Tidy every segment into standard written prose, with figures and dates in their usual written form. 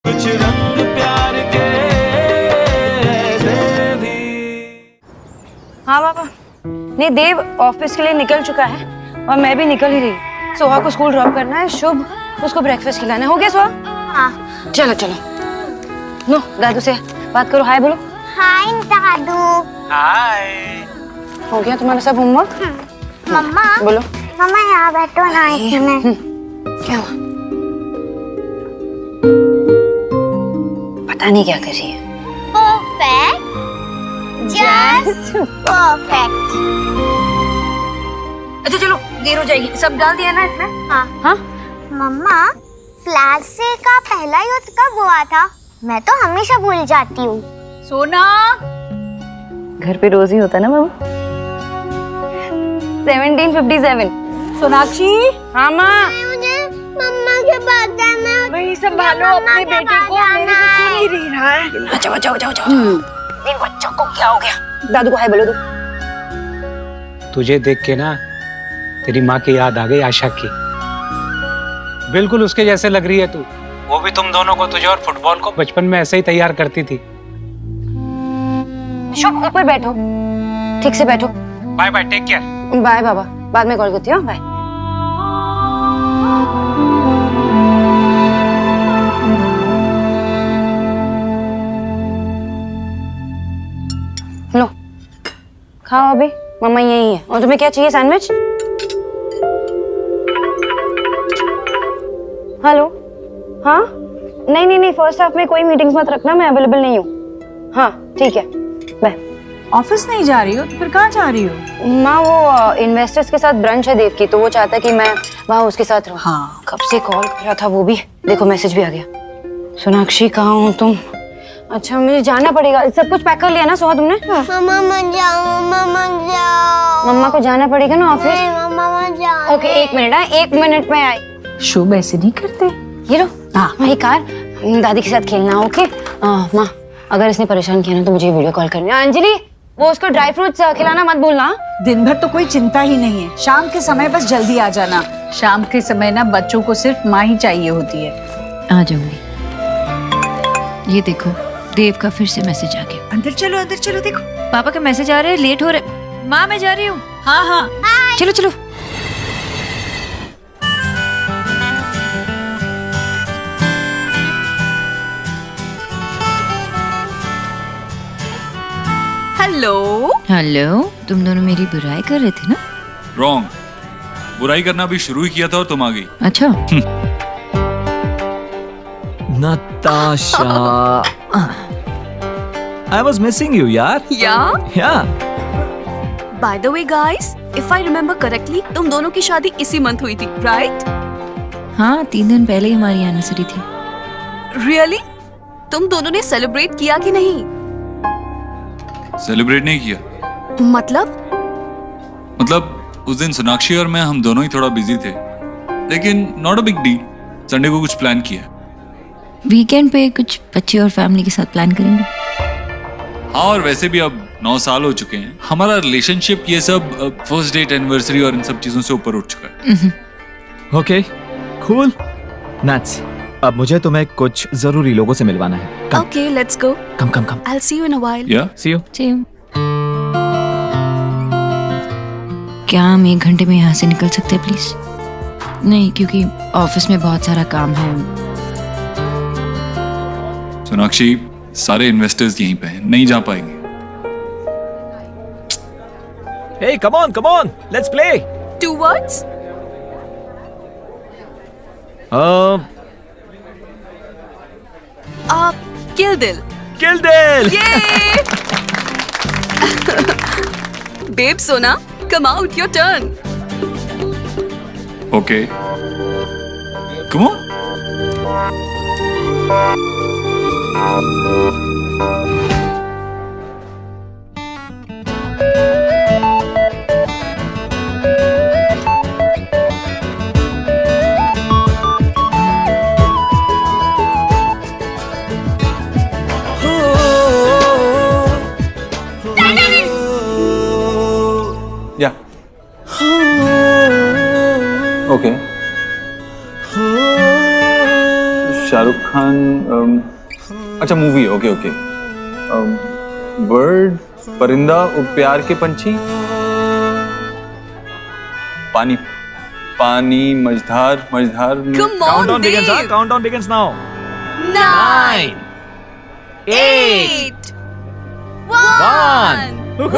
कुछ रंग प्यार के भी। हाँ पापा, नहीं देव ऑफिस के लिए निकल चुका है और मैं भी निकल ही रही। सोहा को स्कूल ड्रॉप करना है, शुभ उसको ब्रेकफास्ट खिलाना है। हो गया सोहा? हाँ। चलो चलो, लो दादू से बात करो, हाय बोलो। हाय दादू। हाय। हो गया तुम्हारा सब होमवर्क? मम्मा बोलो। मम्मा यहाँ बैठो ना एक मिनट। क्या हुआ? पता नहीं क्या कर रही है। Perfect, just perfect. अच्छा चलो, देर हो जाएगी। सब डाल दिया ना इसमें? हाँ। हाँ मम्मा, प्लास्टिक का पहला युद्ध कब हुआ था? मैं तो हमेशा भूल जाती हूँ। सोना, घर पे रोज ही होता ना बाबू। 1757। सोनाक्षी। हाँ माँ। मुझे मम्मा के पास जाना है। वही संभालो अपने बेटे को, मेरे से सुन ही नहीं रहा है। अच्छा जाओ जाओ जाओ। इन बच्चों को क्या हो गया? दादू को हाय बोलो दो। तुझे देख के ना तेरी माँ की याद आ गई, आशा की। बिल्कुल उसके जैसे लग रही है तू। वो भी तुम दोनों को, तुझे और फुटबॉल को बचपन में ऐसे ही तैयार करती थी। शुभ ऊपर बैठो, ठीक से बैठो। Bye bye, take care. Bye बाबा, बाद में कॉल करती हूँ। बाय। लो खाओ अभी, मम्मा यही है। और तुम्हें क्या चाहिए? सैंडविच? हेलो, हाँ नहीं नहीं नहीं, फर्स्ट हाफ में कोई मीटिंग्स मत रखना, मैं अवेलेबल नहीं हूँ। हाँ ठीक है, बाय। ऑफिस नहीं जा रही हो तो फिर कहाँ जा रही हो? माँ वो इन्वेस्टर्स के साथ ब्रंच है देव की, तो वो चाहता है कि मैं वहाँ उसके साथ रहूँ। हाँ। कब से कॉल कर रहा था वो भी, देखो मैसेज भी आ गया। सोनाक्षी कहाँ हो तुम? अच्छा मुझे जाना पड़ेगा। सब कुछ पैक कर लिया ना सोहा तुमने? मम्मा मत जाओ, मम्मा मत जाओ। मम्मा को जाना पड़ेगा ना ऑफिस। मम्मा मत जाओ। ओके एक मिनट, हाँ 1 मिनट में आई। शुभ ऐसे नहीं करते। ये लो, हाँ। वही कार, दादी के साथ खेलना। ओके माँ, अगर इसने परेशान किया ना तो मुझे वीडियो कॉल करनी है। अंजलि वो उसको ड्राई फ्रूट्स खिलाना मत भूलना। दिन भर तो कोई चिंता ही नहीं है, शाम के समय बस जल्दी आ जाना। शाम के समय ना बच्चों को सिर्फ माँ ही चाहिए होती है। आ जाऊंगी। ये देखो देव का फिर से मैसेज आ गया। अंदर चलो देखो। पापा का मैसेज आ रहा है, लेट हो रहा। माँ मैं जा रही हूँ। हाँ हाँ। चलो चलो। हेलो। हेलो, तुम दोनों मेरी बुराई कर रहे थे ना? रॉन्ग, बुराई करना भी शुरू ही किया था और तुम आ गई। अच्छा। Natasha, I was missing you, यार। Yeah. By the way, guys, if I remember correctly, तुम दोनों की शादी इसी मंथ हुई थी, right? हाँ 3 दिन पहले ही हमारी एनिवर्सरी थी। Really? तुम दोनों ने सेलिब्रेट किया कि नहीं? सेलिब्रेट नहीं किया। मतलब उस दिन सोनाक्षी और मैं, हम दोनों ही थोड़ा बिजी थे, लेकिन not a big deal. Sunday को कुछ प्लान किया। वीकेंड पे कुछ बच्चे और फैमिली के साथ प्लान करेंगे। हाँ, और वैसे भी अब 9 साल हो चुके हैं हमारा रिलेशनशिप, ये सब फर्स्ट डेट, एनिवर्सरी और इन सब चीजों से ऊपर उठ चुका है। Okay, cool. Nuts. अब मुझे तुम्हें कुछ जरूरी लोगों से मिलवाना है। Come. Okay, let's go. Come. I'll see you in a while. या See you. क्या हम 1 घंटे में यहाँ से निकल सकते हैं प्लीज? नहीं, क्योंकि ऑफिस में बहुत सारा काम है। सोनाक्षी, सारे इन्वेस्टर्स यहीं पे हैं, नहीं जा पाएंगे। Hey, come on. Let's play. 2 words? Kill Dil. Kill Dil. Yay! Babe, Sona, come out, your turn. Okay. Come on. Yeah. Okay. Shahrukh Khan अच्छा मूवी ओके ओके बर्ड परिंदा प्यार के पंछी पानी पानी मझधार मझधार Come on, Dave. Countdown begins now 9, 8, 1.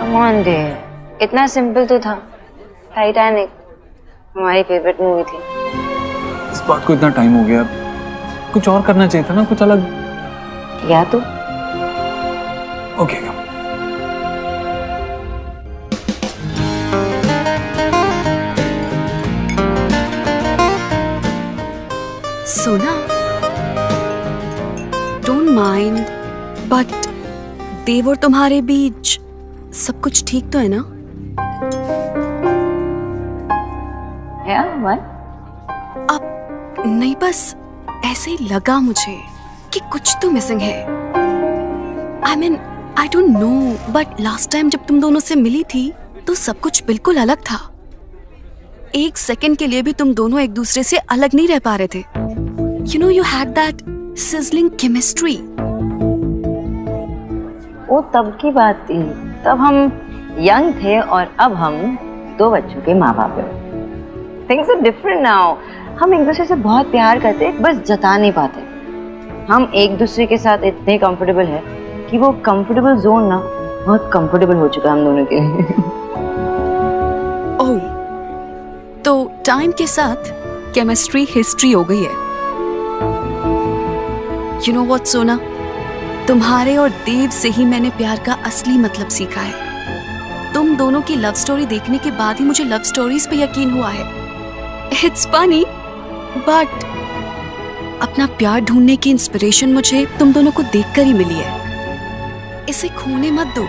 Come on Dave, इतना सिंपल तो था। टाइटैनिक हमारी फेवरेट मूवी थी। इस बात को इतना टाइम हो गया, कुछ और करना चाहिए था ना, कुछ अलग। या तो ओके सोना, डोंट माइंड, बट देव और तुम्हारे बीच सब कुछ ठीक तो है ना? अब नहीं, बस ऐसे ही लगा मुझे कि कुछ तो मिसिंग है। I mean I don't know, but last time जब तुम दोनों से मिली थी तो सब कुछ बिल्कुल अलग था। एक सेकंड के लिए भी तुम दोनों एक दूसरे से अलग नहीं रह पा रहे थे। You know, you had that sizzling chemistry. वो तब की बात थी, तब हम यंग थे और अब हम 2 बच्चों के माँ बाप हैं। Things are different now. हम एक दूसरे से बहुत प्यार करते, बस जता नहीं पाते। हम एक दूसरे के साथ इतने कंफर्टेबल है कि वो कंफर्टेबल जोन ना बहुत कंफर्टेबल हो चुका है हम दोनों के लिए। ओह, तो टाइम के साथ केमिस्ट्री हिस्ट्री हो गई है। You know what, सोना, तुम्हारे और देव से ही मैंने प्यार का असली मतलब सीखा है। तुम दोनों की लव स्टोरी देखने के बाद ही मुझे लव स्टोरीज पे यकीन हुआ है। It's funny, but अपना प्यार ढूंढने की इंस्पिरेशन मुझे तुम दोनों को देखकर ही मिली है। इसे खोने मत दो।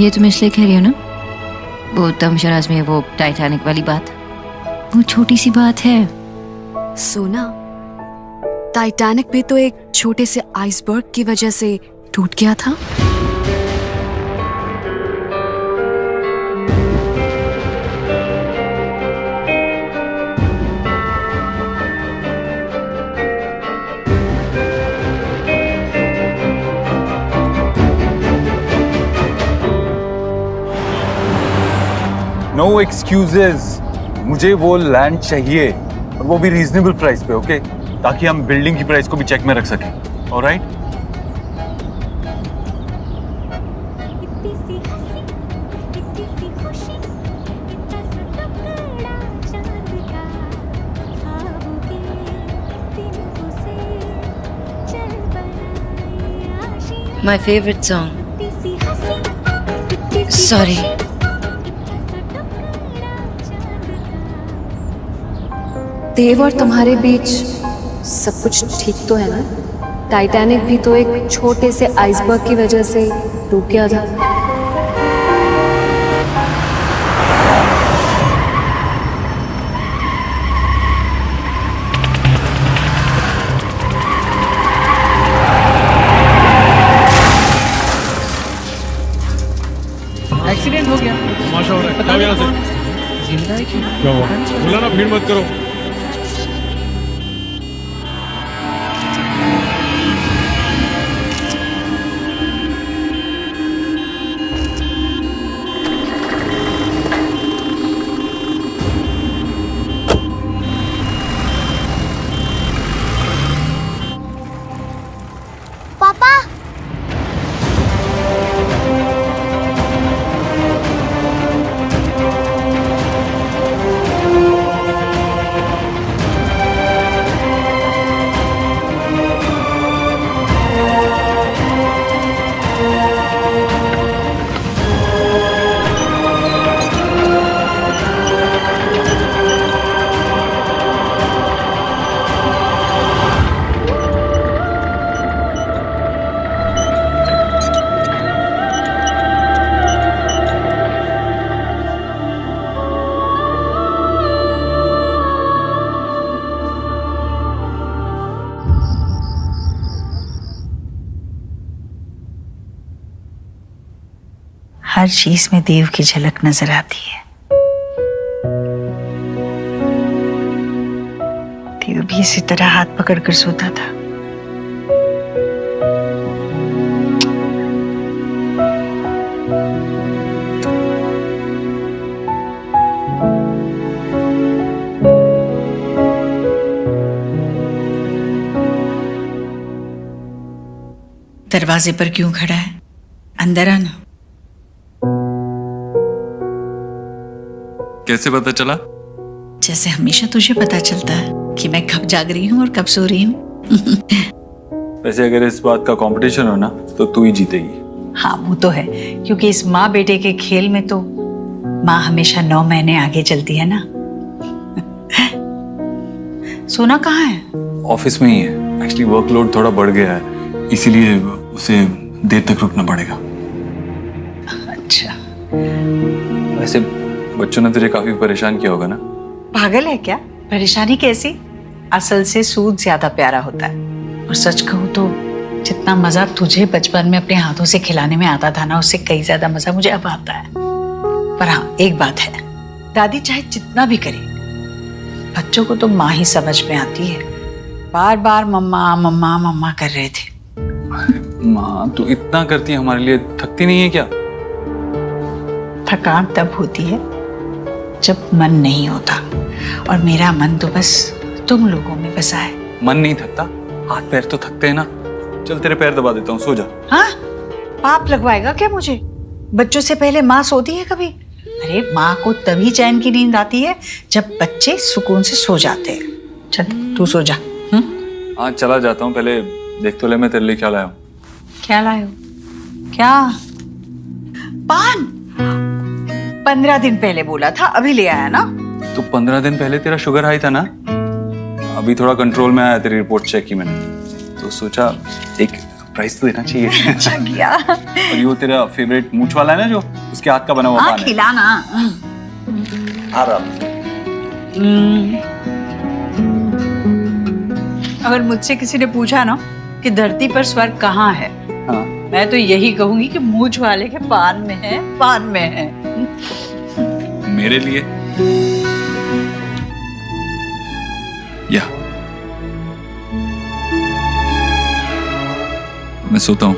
ये तुम इसलिए कह रही हो ना, वो तमशराज में वो टाइटैनिक वाली बात, वो छोटी सी बात है। सोना, टाइटैनिक भी तो एक छोटे से आइसबर्ग की वजह से टूट गया था। नो एक्सक्यूजेस, मुझे वो लैंड चाहिए और वो भी रीजनेबल प्राइस पे, ओके? ताकि हम बिल्डिंग की प्राइस को भी चेक में रख सकें। Alright? My favorite song. Sorry. देव और तुम्हारे बीच सब कुछ ठीक तो है ना? टाइटैनिक भी तो एक छोटे से आइसबर्ग की वजह से टूट गया था। एक्सीडेंट हो गया, तमाशा हो रहा है। जाओ यहाँ से। जिंदा है कि क्या हुआ? बोला ना भीड़ मत करो। पापा, हर चीज में देव की झलक नजर आती है। भी इसी तरह हाथ पकड़कर सोता था। दरवाजे पर क्यों खड़ा है? अंदर आना। कैसे पता चला? जैसे हमेशा तुझे पता चलता है कि मैं कब जाग रही हूँ और कब सो रही हूँ। वैसे अगर इस बात का कंपटीशन हो ना तो तू ही जीतेगी। हाँ वो तो है, क्योंकि इस माँ बेटे के खेल में तो माँ हमेशा 9 महीने आगे चलती है ना। सोना कहाँ है? ऑफिस में ही है। एक्चुअली वर्कलोड थोड़ा बढ़ गया है, इसीलिए उसे देर तक रुकना पड़ेगा। अच्छा। वैसे बच्चों ने तुझे काफी परेशान किया होगा ना? पागल है क्या? परेशानी कैसी? असल से सूद ज्यादा प्यारा होता है। और सच कहूँ तो जितना मजा तुझे बचपन में अपने हाथों से खिलाने में आता था ना, उससे कई ज्यादा मजा मुझे अब आता है। पर हाँ एक बात है, दादी चाहे जितना भी करे, बच्चों को तो माँ ही समझ में आती है। बार बार मम्मा मम्मा मम्मा कर रहे थे। माँ तू इतना करती है हमारे लिए, थकती नहीं है क्या? थकान तब होती है जब मन नहीं होता, और मेरा मन तो बस तुम लोगों में बसा है। मन नहीं थकता, हाथ पैर तो थकते हैं ना। चल तेरे पैर दबा देता हूँ, सो जा। हाँ? पाप लगवाएगा क्या मुझे? बच्चों से पहले माँ सोती है कभी? अरे माँ को तभी चैन की नींद आती है जब बच्चे सुकून से सो जाते हैं। चल तू सो जा। हाँ चला जाता हूँ, पहले देख तो ले मैं तेरे लिए क्या लाया हूँ। क्या लाए हो? क्या? पान? 15 दिन पहले बोला था, अभी ले आया ना? तो 15 दिन पहले तेरा शुगर हाई था ना? अभी थोड़ा कंट्रोल में आया, तेरी रिपोर्ट चेक की मैंने, तो सोचा एक प्राइस तो देना चाहिए। अच्छा किया। और ये तेरा फेवरेट मूंछ वाला है ना, जो उसके हाथ का बना हुआ हाँ पान है। खिलाना। आराम। अगर मुझसे किसी ने पूछा ना कि धरती पर स्वर्ग कहाँ है, हाँ। मैं तो यही कहूंगी कि मूंछ वाले के पान में है, पान में है। मेरे लिए या मैं सोता हूँ।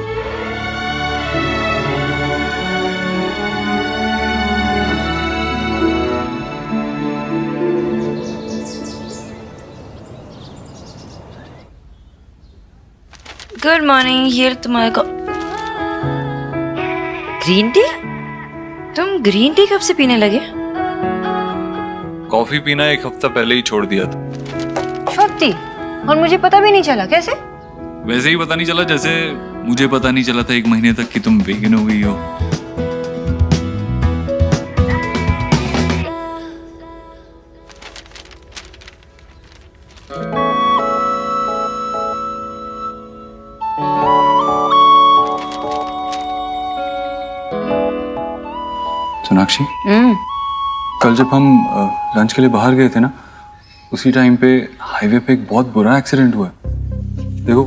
गुड मॉर्निंग, ये तुम्हारे को ग्रीन टी? तुम ग्रीन टी कब से पीने लगे? कॉफी पीना एक हफ्ता पहले ही छोड़ दिया था। छोटी? और मुझे पता भी नहीं चला, कैसे? वैसे ही पता नहीं चला जैसे मुझे पता नहीं चला था 1 महीने तक कि तुम वेगन हो गई हो। सोनाक्षी, कल जब हम लंच के लिए बाहर गए थे ना, उसी टाइम पे हाईवे पे एक बहुत बुरा एक्सीडेंट हुआ है। देखो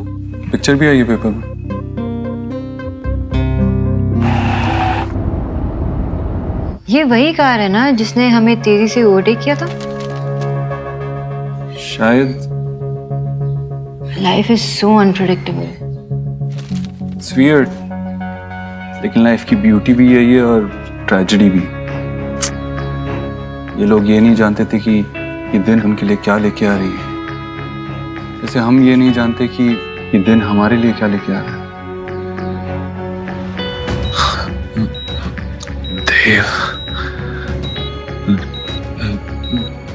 पिक्चर भी आई है पेपर में। ये वही कार है ना जिसने हमें तेजी से ओवरटेक किया था? शायद। Life is so unpredictable. It's weird, लेकिन लाइफ की ब्यूटी भी यही है और ट्रेजेडी भी। ये लोग ये नहीं जानते थे कि ये दिन उनके लिए क्या लेके आ रही है, जैसे हम ये नहीं जानते कि ये दिन हमारे लिए क्या लेके आ रहा है।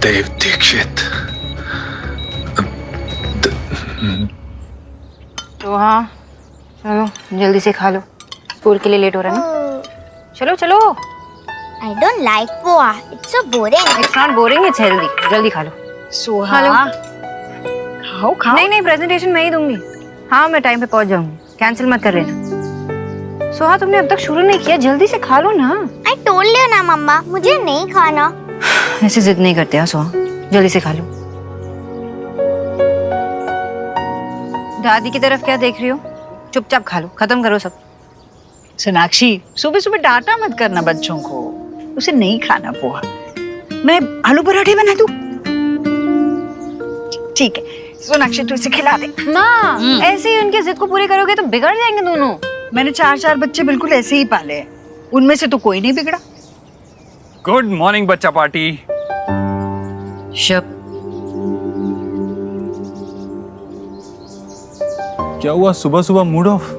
देव दीक्षित। तो हाँ चलो जल्दी से खा लो, स्कूल के लिए लेट हो रहा है ना। चलो चलो। I don't like poha. It's so boring. It's not boring, it's healthy. जल्दी खा लो। सोहा, हेलो। खाओ खाओ। नहीं नहीं, प्रेजेंटेशन मैं ही दूंगी। हाँ मैं टाइम पे पहुंच जाऊंगी, कैंसिल मत कर लेना। सोहा तुमने अब तक शुरू नहीं किया, जल्दी से खा लो ना। I told you ना मम्मा, मुझे नहीं खाना। ऐसे जिद नहीं करते हैं सोहा, जल्दी से खा लो। दादी की तरफ क्या देख रही हो? चुपचाप खा लो, खत्म करो सब। सोनाक्षी, सुबह सुबह डांटा मत करना बच्चों को, उसे नहीं खाना पोहा। मैं आलू पराठे बना दूं? ठीक है, सोनाक्षी तू इसे खिला दे। माँ ऐसे ही उनकी जिद को पूरी करोगे तो बिगड़ जाएंगे दोनों। मैंने 4 बच्चे बिल्कुल ऐसे ही पाले हैं, उनमें से तो कोई नहीं बिगड़ा। गुड मॉर्निंग बच्चा पार्टी। शब, क्या हुआ, सुबह सुबह मूड ऑफ?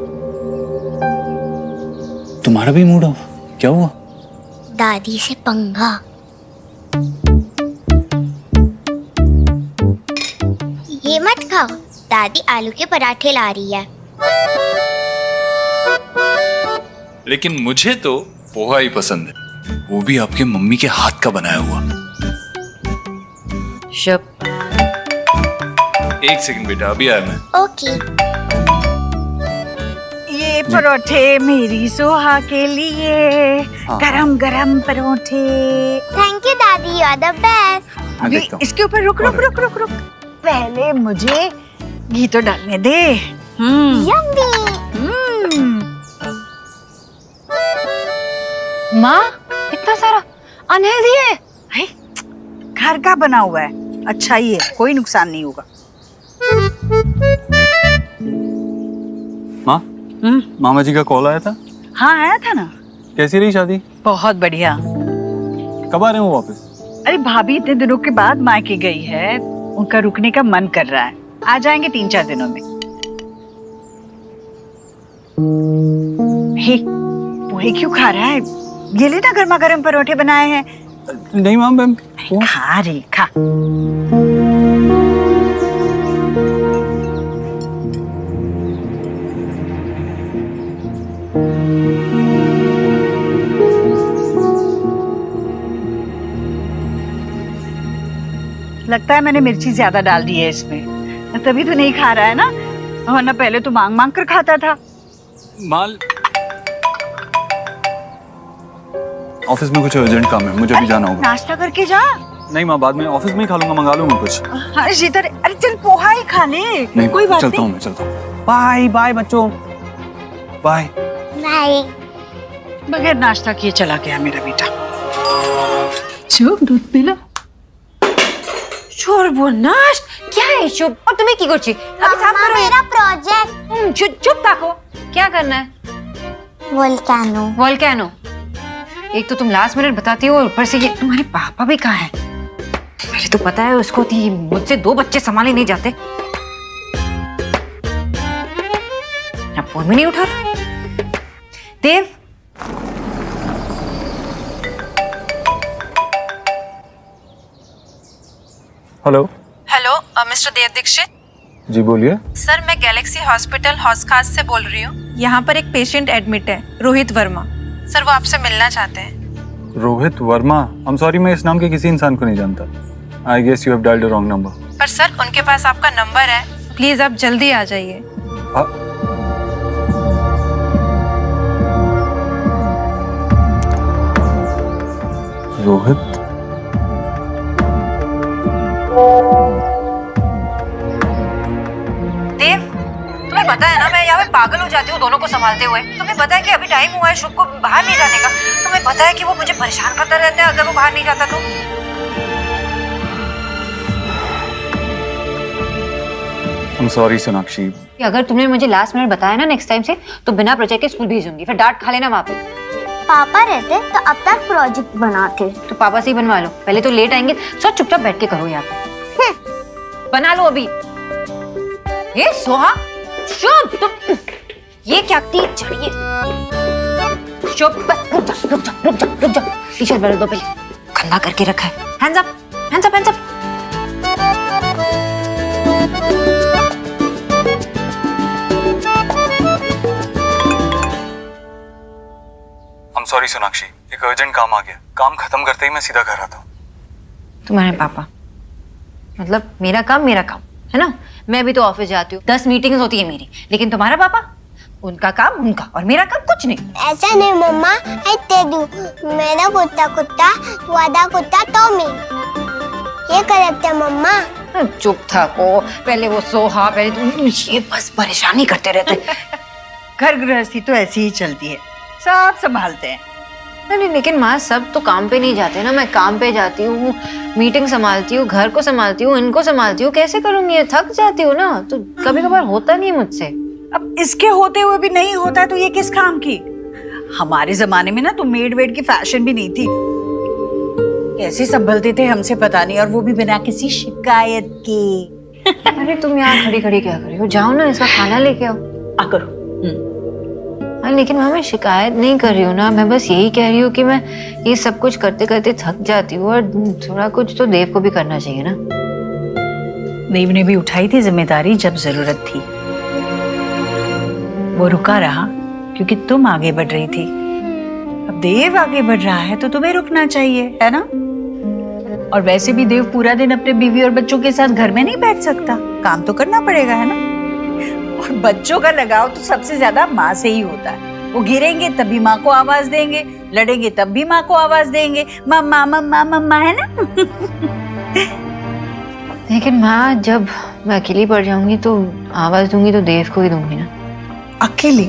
तुम्हारा भी मूड ऑफ? क्या हुआ? दादी से पंगा। ये मत खाओ, दादी आलू के पराठे ला रही है। लेकिन मुझे तो पोहा ही पसंद है, वो भी आपके मम्मी के हाथ का बनाया हुआ। शब, एक सेकंड बेटा, अभी आया मैं। ओके। ये परोठे मेरी सोहा के लिए, गरम गरम परोठे। थैंक यू दादी, यू आर द बेस्ट। अभी इसके ऊपर रुक रुक रुक रुक रुक, पहले मुझे घी तो डालने दे। यम्मी। माँ इतना सारा अनहेल्दी है। घर का बना हुआ है, अच्छा ही है, कोई नुकसान नहीं होगा। माँ, मामा जी का कॉल आया था? हाँ आया था ना। कैसी रही शादी? बहुत बढ़िया। कब आ रहे हो वापस? अरे भाभी इतने दिनों के बाद मायके गई है, उनका रुकने का मन कर रहा है, आ जाएंगे 3-4 दिनों में। हे, पोहे क्यों खा रहा है? ये ले ना, गर्मा गर्म परोठे बनाए हैं। नहीं मैम, खा रे खा। लगता है मैंने मिर्ची ज्यादा डाल दी है इसमें, तभी तो नहीं खा रहा है ना, वरना पहले तो मांग मांग कर खाता था। माल ऑफिस में कुछ अर्जेंट काम है, मुझे भी जाना होगा। नाश्ता करके जा। नहीं माँ, बाद में ऑफिस में ही खा लूंगा, मंगा लूंगा कुछ। हाँ शीतल, अरे चल पोहा ही खा ले। नहीं, कोई बात चलता हूँ, नहीं। मैं चलता हूँ। बाय बाय बच्चों, बाय। बाय। बगैर नाश्ता किए चला गया मेरा बेटा। चुप, दूध पी लो। সর্বনাশ क्या है शुभ? और तुम्हें की করছি? अभी साफ मम्मा, करो। मेरा प्रोजेक्ट। चुप ताको। क्या करना है? वोल्केनो। वोल्केनो। एक तो तुम लास्ट मिनट बताती हो, और ऊपर से ये तुम्हारे पापा भी कहाँ हैं? पहले तो पता है उसको थी, मुझसे 2 बच्चे संभाले नहीं जाते। अब फोन में नहीं उठा रहा। देव, हेलो। हेलो मिस्टर देव दीक्षित। जी बोलिए। सर मैं गैलेक्सी हॉस्पिटल हॉस्खास से बोल रही हूँ। यहाँ पर एक पेशेंट एडमिट है, रोहित वर्मा। सर वो आपसे मिलना चाहते हैं। Rohit Verma? I am sorry, मैं इस नाम के किसी इंसान को नहीं जानता। I guess you have dialled the wrong number. पर सर उनके पास आपका नंबर है, प्लीज आप जल्दी आ जाइए। रोहित? देव, तुम्हें पता है ना मैं यहाँ पे पागल हो जाती हूँ दोनों को संभालते हुए। तुम्हें पता है कि अभी टाइम हुआ है शुभ को बाहर नहीं जाने का। तुम्हें पता है कि वो मुझे परेशान करता रहता है अगर वो बाहर नहीं जाता तो। I'm sorry Sonakshi. अगर तुमने मुझे लास्ट मिनट बताया ना नेक्स्ट टाइम से, तो बिना प्रोजेक्ट के स्कूल भेजूंगी, फिर डांट खा लेना वहाँ पे। पापा रहते तो अब तक प्रोजेक्ट बनाते। तो पापा से ही बनवा लो, पहले तो लेट आएंगे। सो चुपचाप बैठ के करो यहाँ पे। बना लो अभी। ये सोहा, शुभ, तुम ये क्या की चढ़िए। शुभ बस रुक जा रुक जा रुक जा रुक जा। टी-शर्ट बदल दो पहले, गंदा करके रखा है। Hands up hands up hands up. I'm sorry Sonakshi, एक अर्जेंट काम आ गया। काम खत्म करते ही मैं सीधा घर आता हूँ। तुम्हारे पापा मतलब मेरा काम है ना। मैं भी तो ऑफिस जाती हूँ, 10 मीटिंग्स होती है मेरी, लेकिन तुम्हारा पापा, उनका काम उनका और मेरा काम कुछ नहीं। ऐसा नहीं मम्मा, I tell you, मेरा कुत्ता कुत्ता, वादा कुत्ता टॉमी। ये करेक्ट है मम्मा। चुप था को, पहले वो सोहा, पहले तुम, ये बस परेशानी करते रहते। घर गृहस्थी तो ऐसी ही चलती है, सब संभालते हैं। नहीं लेकिन माँ सब तो काम पे नहीं जाते ना, मैं काम पे जाती हूँ, मीटिंग संभालती हूँ, घर को संभालती हूँ, इनको संभालती हूँ, कैसे करूंगी? ये थक जाती हूँ ना, तो कभी कभार होता नहीं मुझसे। अब इसके होते हुए भी नहीं होता है तो ये किस काम की? हमारे जमाने में ना तो मेड वेड की फैशन भी नहीं थी, कैसे संभलते थे हमसे पता नहीं, और वो भी बिना किसी शिकायत के। अरे तुम यहाँ खड़ी खड़ी क्या कर रही हो? जाओ ना, इसका खाना लेके आओ। करो। लेकिन मैं शिकायत नहीं कर रही हूँ ना, मैं बस यही कह रही हूँ कि मैं ये सब कुछ करते करते थक जाती हूँ और थोड़ा कुछ तो देव को भी करना चाहिए ना। देव ने भी उठाई थी जिम्मेदारी जब जरूरत थी, वो रुका रहा क्योंकि तुम आगे बढ़ रही थी। अब देव आगे बढ़ रहा है तो तुम्हें रुकना चाहिए, है ना? और वैसे भी देव पूरा दिन अपने बीवी और बच्चों के साथ घर में नहीं बैठ सकता, काम तो करना पड़ेगा, है ना? और बच्चों का लगाव तो सबसे ज्यादा माँ से ही होता है। वो गिरेंगे तभी माँ को आवाज देंगे, लड़ेंगे तब भी माँ को आवाज देंगे, मम्मा मम्मा मम्मा, है ना? लेकिन माँ जब मैं अकेली पड़ जाऊंगी तो आवाज दूंगी तो देव को ही दूंगी ना। अकेली?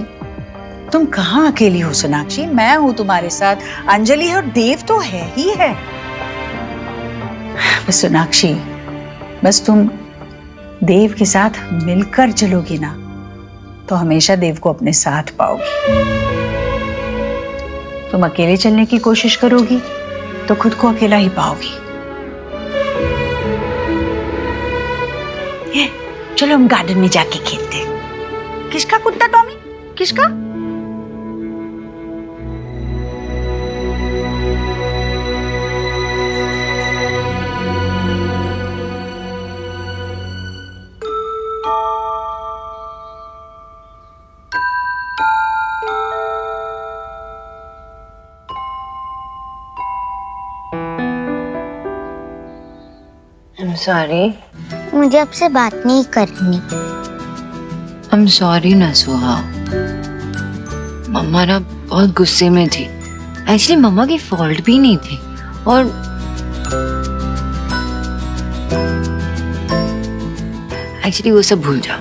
तुम कहाँ अकेली हो सोनाक्षी, मैं हूँ तुम्हारे साथ, अंजलि है और देव तो है ही है। बस सोनाक्षी, बस तुम देव के साथ मिलकर चलोगी ना तो हमेशा देव को अपने साथ पाओगी। तुम अकेले चलने की कोशिश करोगी तो खुद को अकेला ही पाओगी। चलो हम गार्डन में जाके खेलते हैं। किसका कुत्ता टॉमी? किसका? सॉरी, मुझे आपसे बात नहीं करनी। I'm sorry ना सुहा, मम्मा ना बहुत गुस्से में थी। एक्चुअली मम्मा की फॉल्ट भी नहीं थी और एक्चुअली वो सब भूल जाओ,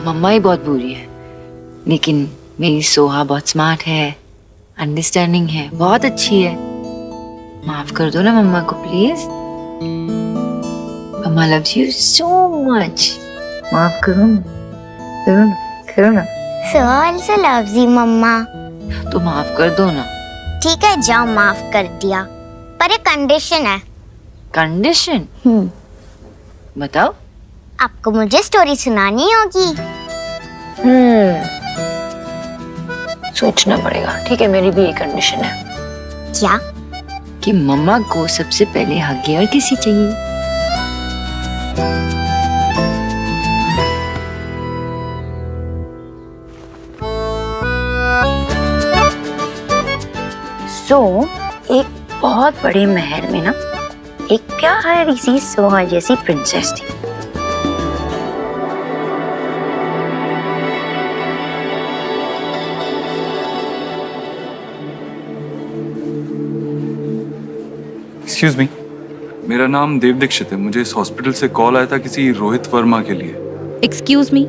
मम्मा ही बहुत बुरी है, लेकिन मेरी सोहा बहुत स्मार्ट है, अंडरस्टैंडिंग है, बहुत अच्छी है। माफ कर दो ना मम्मा को please. Mama loves you so much. माफ करो ना, करो ना। So also loves you, मम्मा। तो माफ कर दो ना। ठीक है, जाओ, माफ कर दिया, पर एक कंडीशन है। कंडीशन? बताओ। आपको मुझे स्टोरी सुनानी होगी। सोचना पड़ेगा। ठीक है, मेरी भी एक कंडीशन है। क्या? कि मम्मा को सबसे पहले हगियर किसी चाहिए। एक बहुत बड़े महल में ना एक प्यारी सी सोहा जैसी प्रिंसेस थी। एक्सक्यूज मी, मेरा नाम देव दीक्षित है। मुझे इस हॉस्पिटल से कॉल आया था किसी रोहित वर्मा के लिए। एक्सक्यूज मी,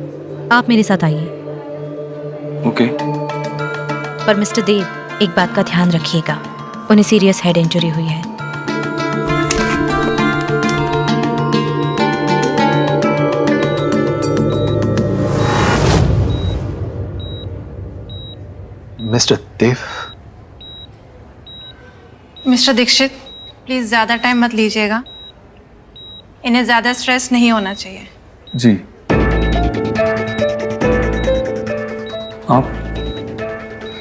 आप मेरे साथ आइए। ओके। पर मिस्टर देव, एक बात का ध्यान रखिएगा, उन्हें सीरियस हेड इंजरी हुई है। Mister Dev. Mister Dikshit, please ज्यादा टाइम मत लीजिएगा, इन्हें ज्यादा स्ट्रेस नहीं होना चाहिए। जी। आप?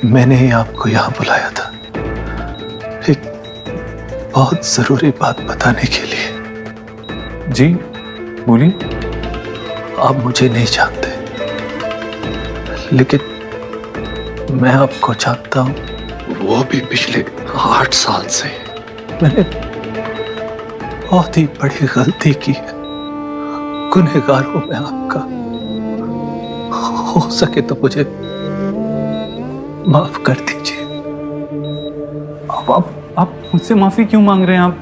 मैंने ही आपको यहाँ बुलाया था एक बहुत जरूरी बात बताने के लिए। जी बोलिए। आप मुझे नहीं जानते, लेकिन मैं आपको जानता हूँ, वो भी पिछले 8 साल से। मैंने बहुत ही बड़ी गलती की है, गुनहगार हूं मैं आपका। हो सके तो मुझे माफ कर दीजिए। आप मुझसे माफी क्यों मांग रहे हैं? आप,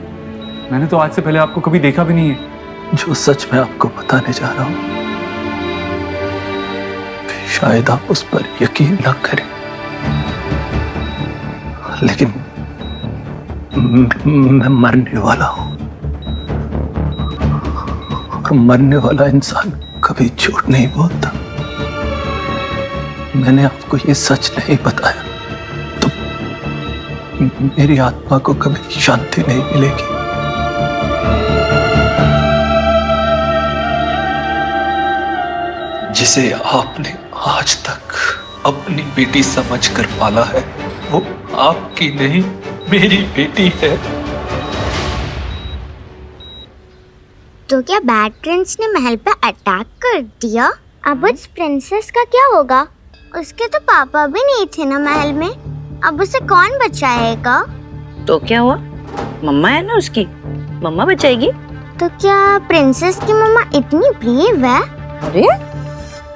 मैंने तो आज से पहले आपको कभी देखा भी नहीं है। जो सच मैं आपको बताने जा रहा हूं, शायद आप उस पर यकीन न करें, लेकिन मैं मरने वाला हूं, और मरने वाला इंसान कभी झूठ नहीं बोलता। मैंने आपको ये सच नहीं बताया तो मेरी आत्मा को कभी शांति नहीं मिलेगी। जिसे आपने आज तक अपनी बेटी समझकर पाला है, वो आपकी नहीं मेरी बेटी है। तो क्या बैड प्रिंस ने महल पे अटैक कर दिया? अब उस प्रिंसेस का क्या होगा? उसके तो पापा भी नहीं थे ना महल में, अब उसे कौन बचाएगा? तो क्या हुआ, मम्मा है ना उसकी, मम्मा बचाएगी। तो क्या प्रिंसेस की मम्मा इतनी ब्रेव है? अरे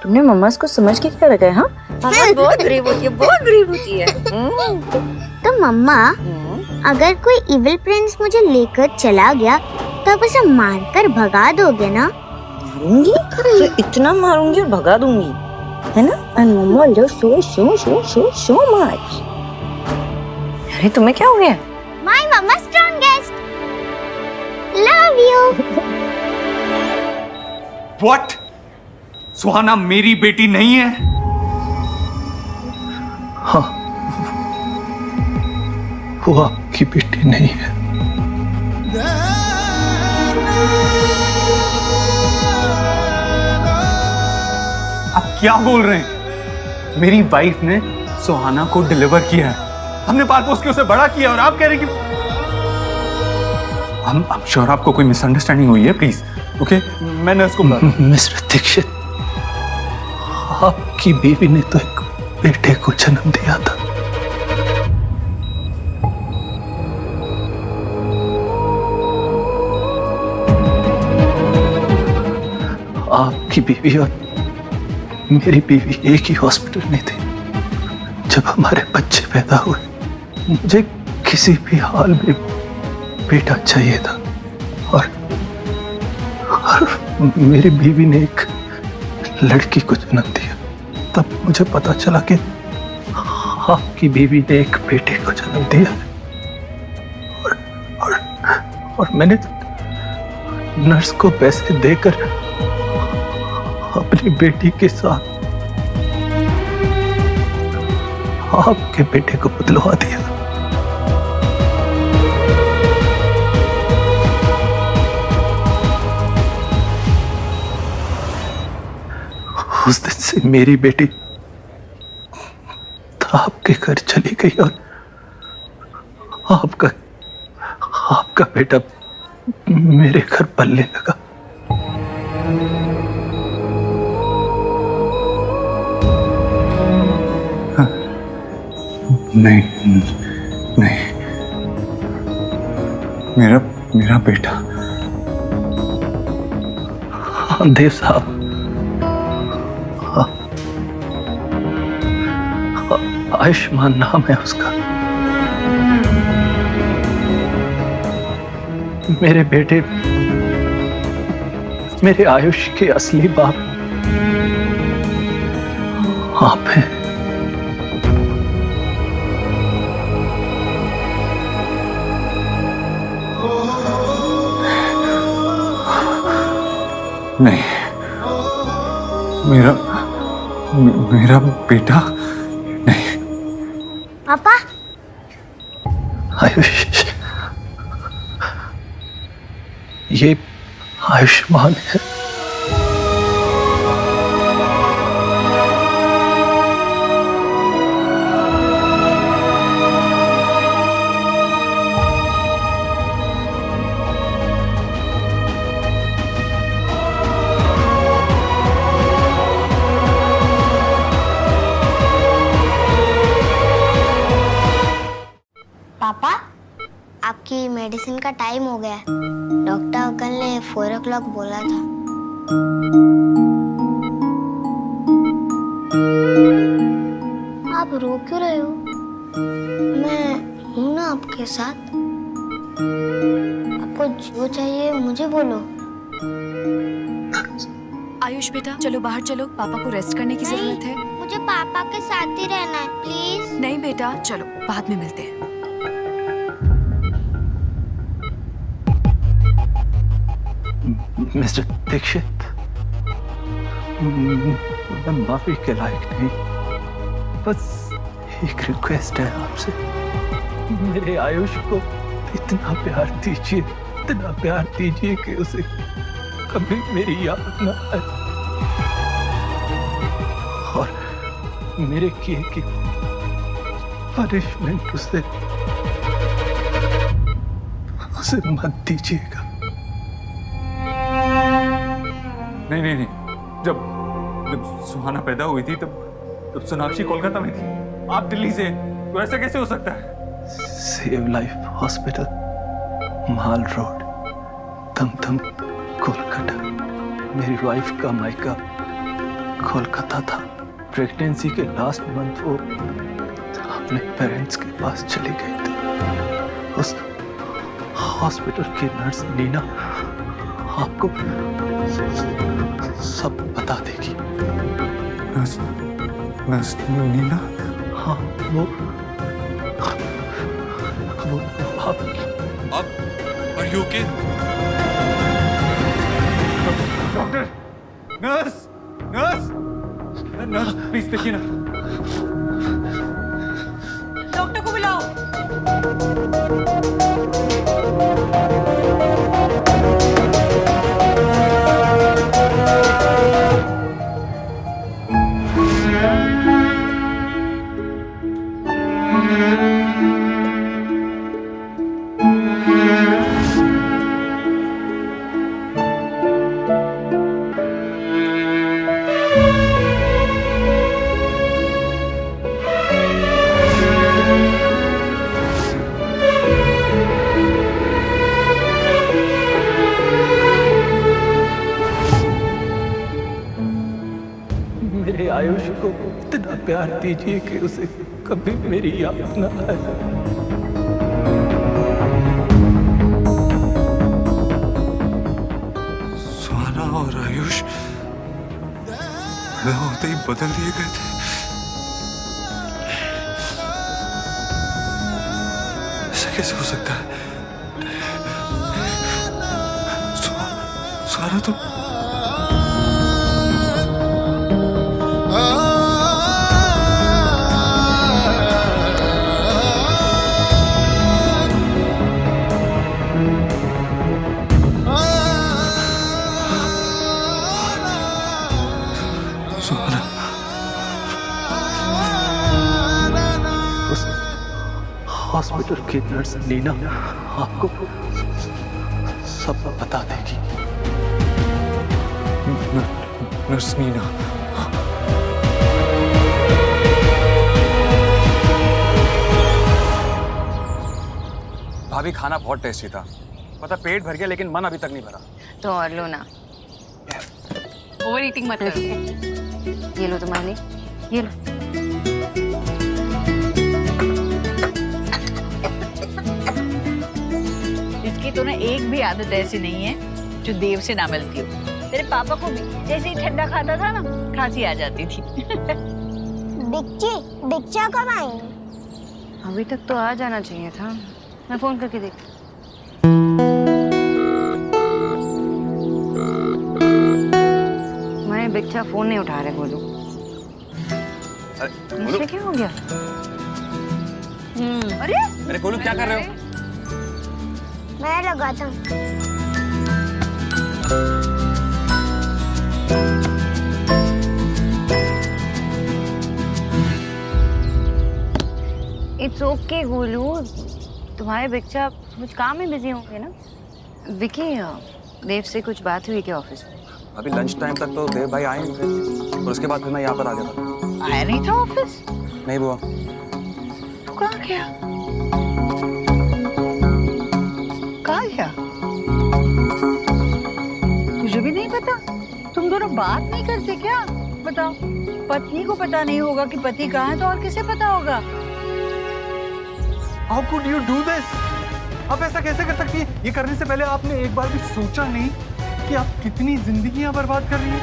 तुमने मम्मा को समझ के क्या रखा है? हाँ, मम्मा बहुत ब्रेव होती है, बहुत ब्रेव होती है। तो मम्मा, अगर कोई इविल प्रिंस मुझे लेकर चला गया तो आप उसे मारकर भगा दोगे ना? मारूंगी तो इतना मारूंगी और भगा दूंगी, है ना? And mamma love so much. अरे तुम्हें क्या हो गया? My mamma strongest, love you. What? Suhana मेरी बेटी नहीं है? हाँ, वो आपकी बेटी नहीं है। आप क्या बोल रहे हैं? मेरी वाइफ ने सुहाना को डिलीवर किया है, हमने पाल पोस के उसे बड़ा किया, और आप कह रहे हैं कि हम श्योर आपको कोई मिसअंडरस्टैंडिंग हुई है। प्लीज ओके, मैंने उसको मिस्टर दीक्षित, आपकी बीवी ने तो एक बेटे को जन्म दिया था। आपकी बीवी और मेरी बीवी एक ही हॉस्पिटल में थी। जब हमारे बच्चे पैदा हुए, मुझे किसी भी हाल में बेटा चाहिए था, और मेरी बीवी ने एक लड़की को जन्म दिया। तब मुझे पता चला कि आपकी बीवी ने एक बेटे को जन्म दिया है, और मैंने नर्स को पैसे देकर अपनी बेटी के साथ आपके बेटे को बदलवा दिया। उस दिन से मेरी बेटी आपके घर चली गई, और आपका बेटा मेरे घर पलने लगा। नहीं नहीं, मेरा बेटा। हाँ देव साहब, आयुष्मान नाम है उसका। मेरे बेटे मेरे आयुष के असली बाप आप हैं। नहीं, मेरा बेटा नहीं। पापा, आयुष, ये आयुष्मान है। पापा, आपकी मेडिसिन का टाइम हो गया है। डॉक्टर अंकल ने 4 o'clock बोला था। आप रो क्यों रहे हो? मैं हूं ना आपके साथ। आपको जो चाहिए मुझे बोलो। आयुष बेटा, चलो बाहर चलो, पापा को रेस्ट करने की जरूरत है। मुझे पापा के साथ ही रहना है, प्लीज। नहीं बेटा, चलो बाद में मिलते हैं। मिस्टर दीक्षित, मैं माफी के लायक नहीं, बस एक रिक्वेस्ट है आपसे, मेरे आयुष को इतना प्यार दीजिए, इतना प्यार दीजिए कि उसे कभी मेरी याद न आए और मेरे किए की पनिशमेंट उसे मत दीजिएगा। नहीं नहीं नहीं, जब सुहाना पैदा हुई थी तब सोनाक्षी कोलकाता में थी, आप दिल्ली से, तो ऐसा कैसे हो सकता है? सेव लाइफ हॉस्पिटल, माल रोड, दमदम, कोलकाता। मेरी वाइफ का मायका कोलकाता था। प्रेगनेंसी के लास्ट मंथ वो अपने पेरेंट्स के पास चले गए थे। उस हॉस्पिटल की नर्स नीना आपको सब बता देगी। नर्स नीना? हाँ, वो आप are you okay? Doctor, nurse, nurse, nurse please देखिए ना। डॉक्टर को बुलाओ। मेरे आयुष को इतना प्यार दीजिए कि उसे कभी मेरी याद न आए। सुहाना और आयुष मैं होते ही बदल दिए गए थे। ऐसा कैसे हो सकता है? सुहाना तो हॉस्पिटल की नर्स नीना आपको सब बता देगी। नर्स नीना? भाभी खाना बहुत टेस्टी था, पता पेट भर गया लेकिन मन अभी तक नहीं भरा। तो और लो ना। ओवर ईटिंग मत करो। ये लो तुम्हारे लिए, ये लो। इसकी तो ना एक भी आदत ऐसी नहीं है जो देव से ना मिलती हो। तेरे पापा को भी जैसे ही ठंडा खाता था ना, खांसी आ जाती थी। दीक्षा कब आई? अभी तक तो आ जाना चाहिए था, मैं फोन करके देखती। मैं बिच्छा फोन नहीं उठा रहे, बोलो। बोलो क्या हो गया? अरे बोलो क्या कर रहे हो? मैं लगाता हूँ। इट्स ओके गोलू, तुम्हारे बच्चा कुछ काम में बिजी होंगे ना। विकी, देव से कुछ बात हुई क्या ऑफिस में? अभी लंच टाइम तक तो देव भाई आए नहीं थे और उसके बाद फिर मैं यहाँ पर आ गया था। आया नहीं था ऑफिस? नहीं बुआ। तू कहाँ गया? कहाँ गया? मुझे भी नहीं पता। तुम दोनों बात नहीं करते क्या? बताओ, पत्नी को पता नहीं होगा कि पति कहाँ है तो और किसे पता होगा? How could you do this? आप ऐसा कैसे कर सकती हैं? ये करने से पहले आपने एक बार भी सोचा नहीं कि आप कितनी जिंदगियां बर्बाद कर रही हैं?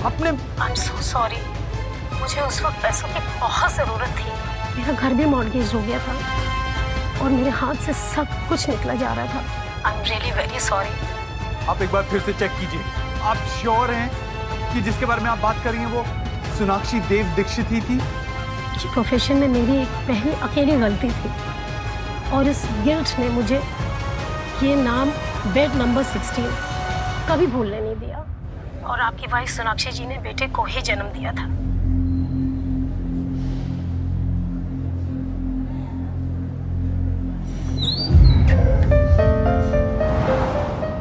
आपने I'm so sorry. मुझे उस वक्त पैसों की बहुत जरूरत थी। मेरा घर भी मॉर्गेज हो गया था और मेरे हाथ से सब कुछ निकला जा रहा था। I am really very sorry. आप एक बार फिर से चेक कीजिए। आप श्योर हैं कि जिसके बारे में आप बात कर रही हैं वो सोनाक्षी देव दीक्षित ही थी? इस प्रोफेशन में मेरी एक पहली अकेली गलती थी और इस गिल्ट ने मुझे ये नाम बेड नंबर 16 कभी भूलने नहीं दिया। और आपकी वाइफ सोनाक्षी जी ने बेटे को ही जन्म दिया था।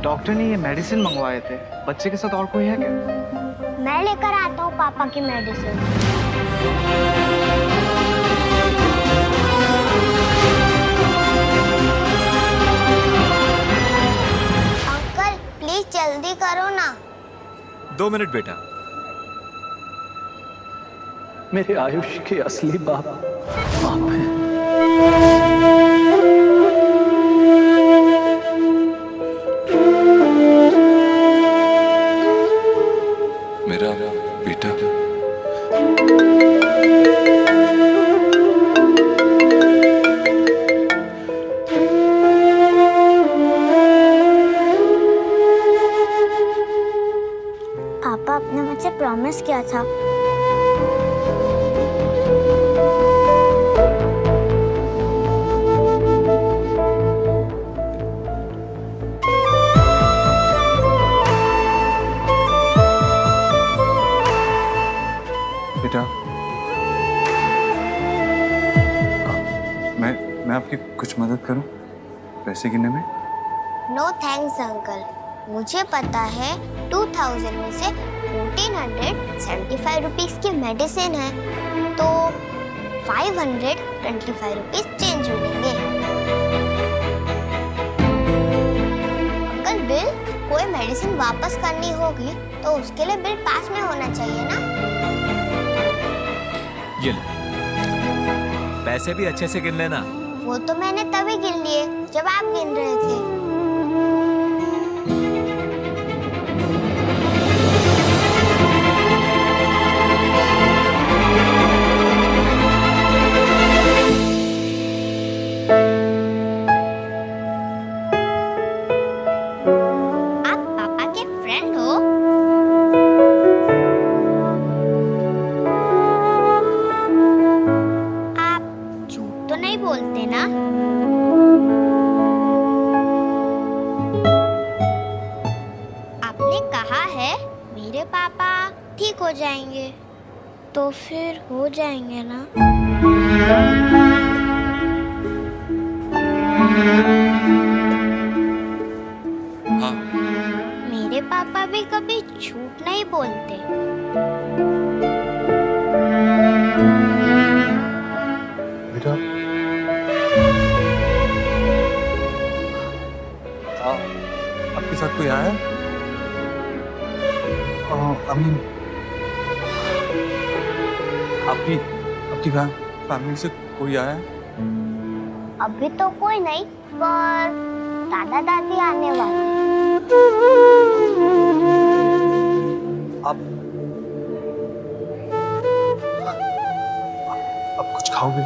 डॉक्टर ने ये मेडिसिन मंगवाए थे, बच्चे के साथ और कोई है क्या? मैं लेकर आता हूँ पापा की मेडिसिन। अंकल प्लीज जल्दी करो ना। 2 मिनट बेटा। मेरे आयुष के असली बाप आप हैं। मेरा बेटा। पापा आपने मुझसे प्रॉमिस किया था। बेटा मैं आपकी कुछ मदद करूं पैसे गिनने में? नो थैंक्स अंकल, मुझे पता है 2000 में से 1475 रुपीस की मेडिसिन है तो 525 रुपीस चेंज मिलेंगे। अंकल बिल कोई मेडिसिन वापस करनी होगी तो उसके लिए बिल पास में होना चाहिए ना। ये ले। पैसे भी अच्छे से गिन लेना। वो तो मैंने तभी गिन लिए जब आप गिन रहे थे। आप पापा के फ्रेंड हो? आप झूठ तो नहीं बोलते ना? आपने कहा है मेरे पापा ठीक हो जाएंगे तो फिर हो जाएंगे ना? हाँ। मेरे पापा भी कभी झूठ नहीं बोलते। बेटा आपके साथ कोई आया? अमीन आपकी फैमिली से कोई आया? अभी तो कोई नहीं पर दादा दादी आने वाले। आप कुछ खाओगे?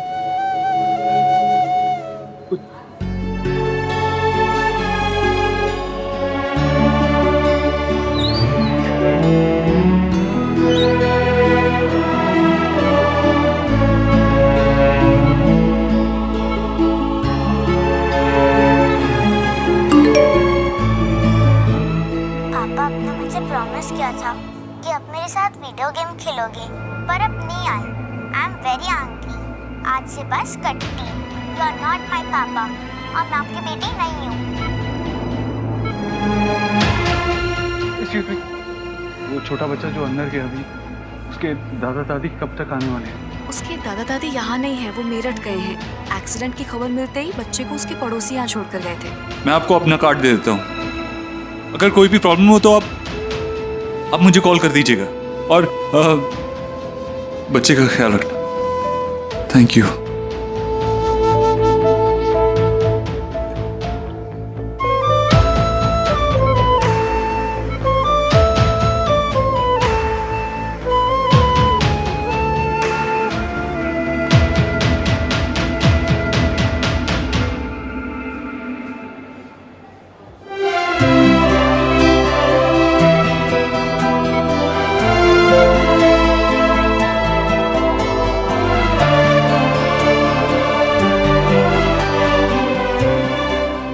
पापा आपने मुझे प्रॉमिस किया था कि आप मेरे साथ वीडियो गेम खेलोगे पर अब नहीं आए। I am very angry. आज से बस कट्टी। यू आर नॉट माई पापा और मैं आपकी बेटी नहीं हूँ। वो छोटा बच्चा जो अंदर गया अभी, उसके दादा दादी कब तक आने वाले हैं? उसके दादा दादी यहाँ नहीं है, वो मेरठ गए हैं। एक्सीडेंट की खबर मिलते ही बच्चे को उसके पड़ोसी यहाँ छोड़कर गए थे। मैं आपको अपना कार्ड दे देता हूँ। अगर कोई भी प्रॉब्लम हो तो आप मुझे कॉल कर दीजिएगा और बच्चे का ख्याल रखना। Thank you.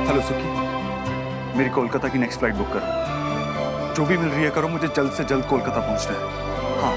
हेलो सुखी, मेरी कोलकाता की नेक्स्ट फ्लाइट बुक करो। जो भी मिल रही है करो, मुझे जल्द से जल्द कोलकाता पहुंचना है। हाँ।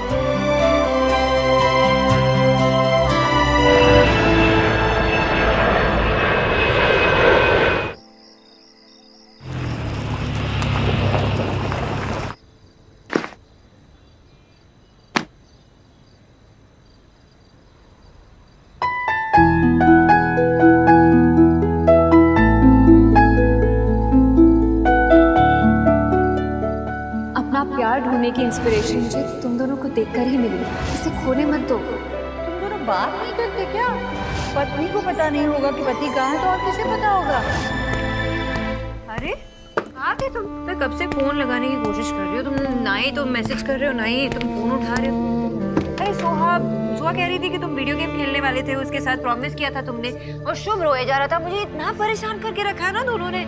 अपना प्यार ढूंढने की इंस्पिरेशन मुझे तुम दोनों को देखकर ही मिली। इसे खोने मत दो। तुम दोनों बात नहीं करते क्या? पत्नी को पता नहीं होगा कि पति कहाँ है तो और किसे पता होगा? अरे कहाँ थे तुम? मैं कब से फोन लगाने की कोशिश कर रही हो, तुम ना ही तो मैसेज कर रहे हो ना ही तुम फोन उठा रहे हो। अरे सोहा कह रही थी कि तुम वीडियो गेम खेलने वाले थे, उसके साथ प्रॉमिस किया था तुमने, और शुभ रोए जा रहा था। मुझे इतना परेशान करके रखा है ना दोनों ने।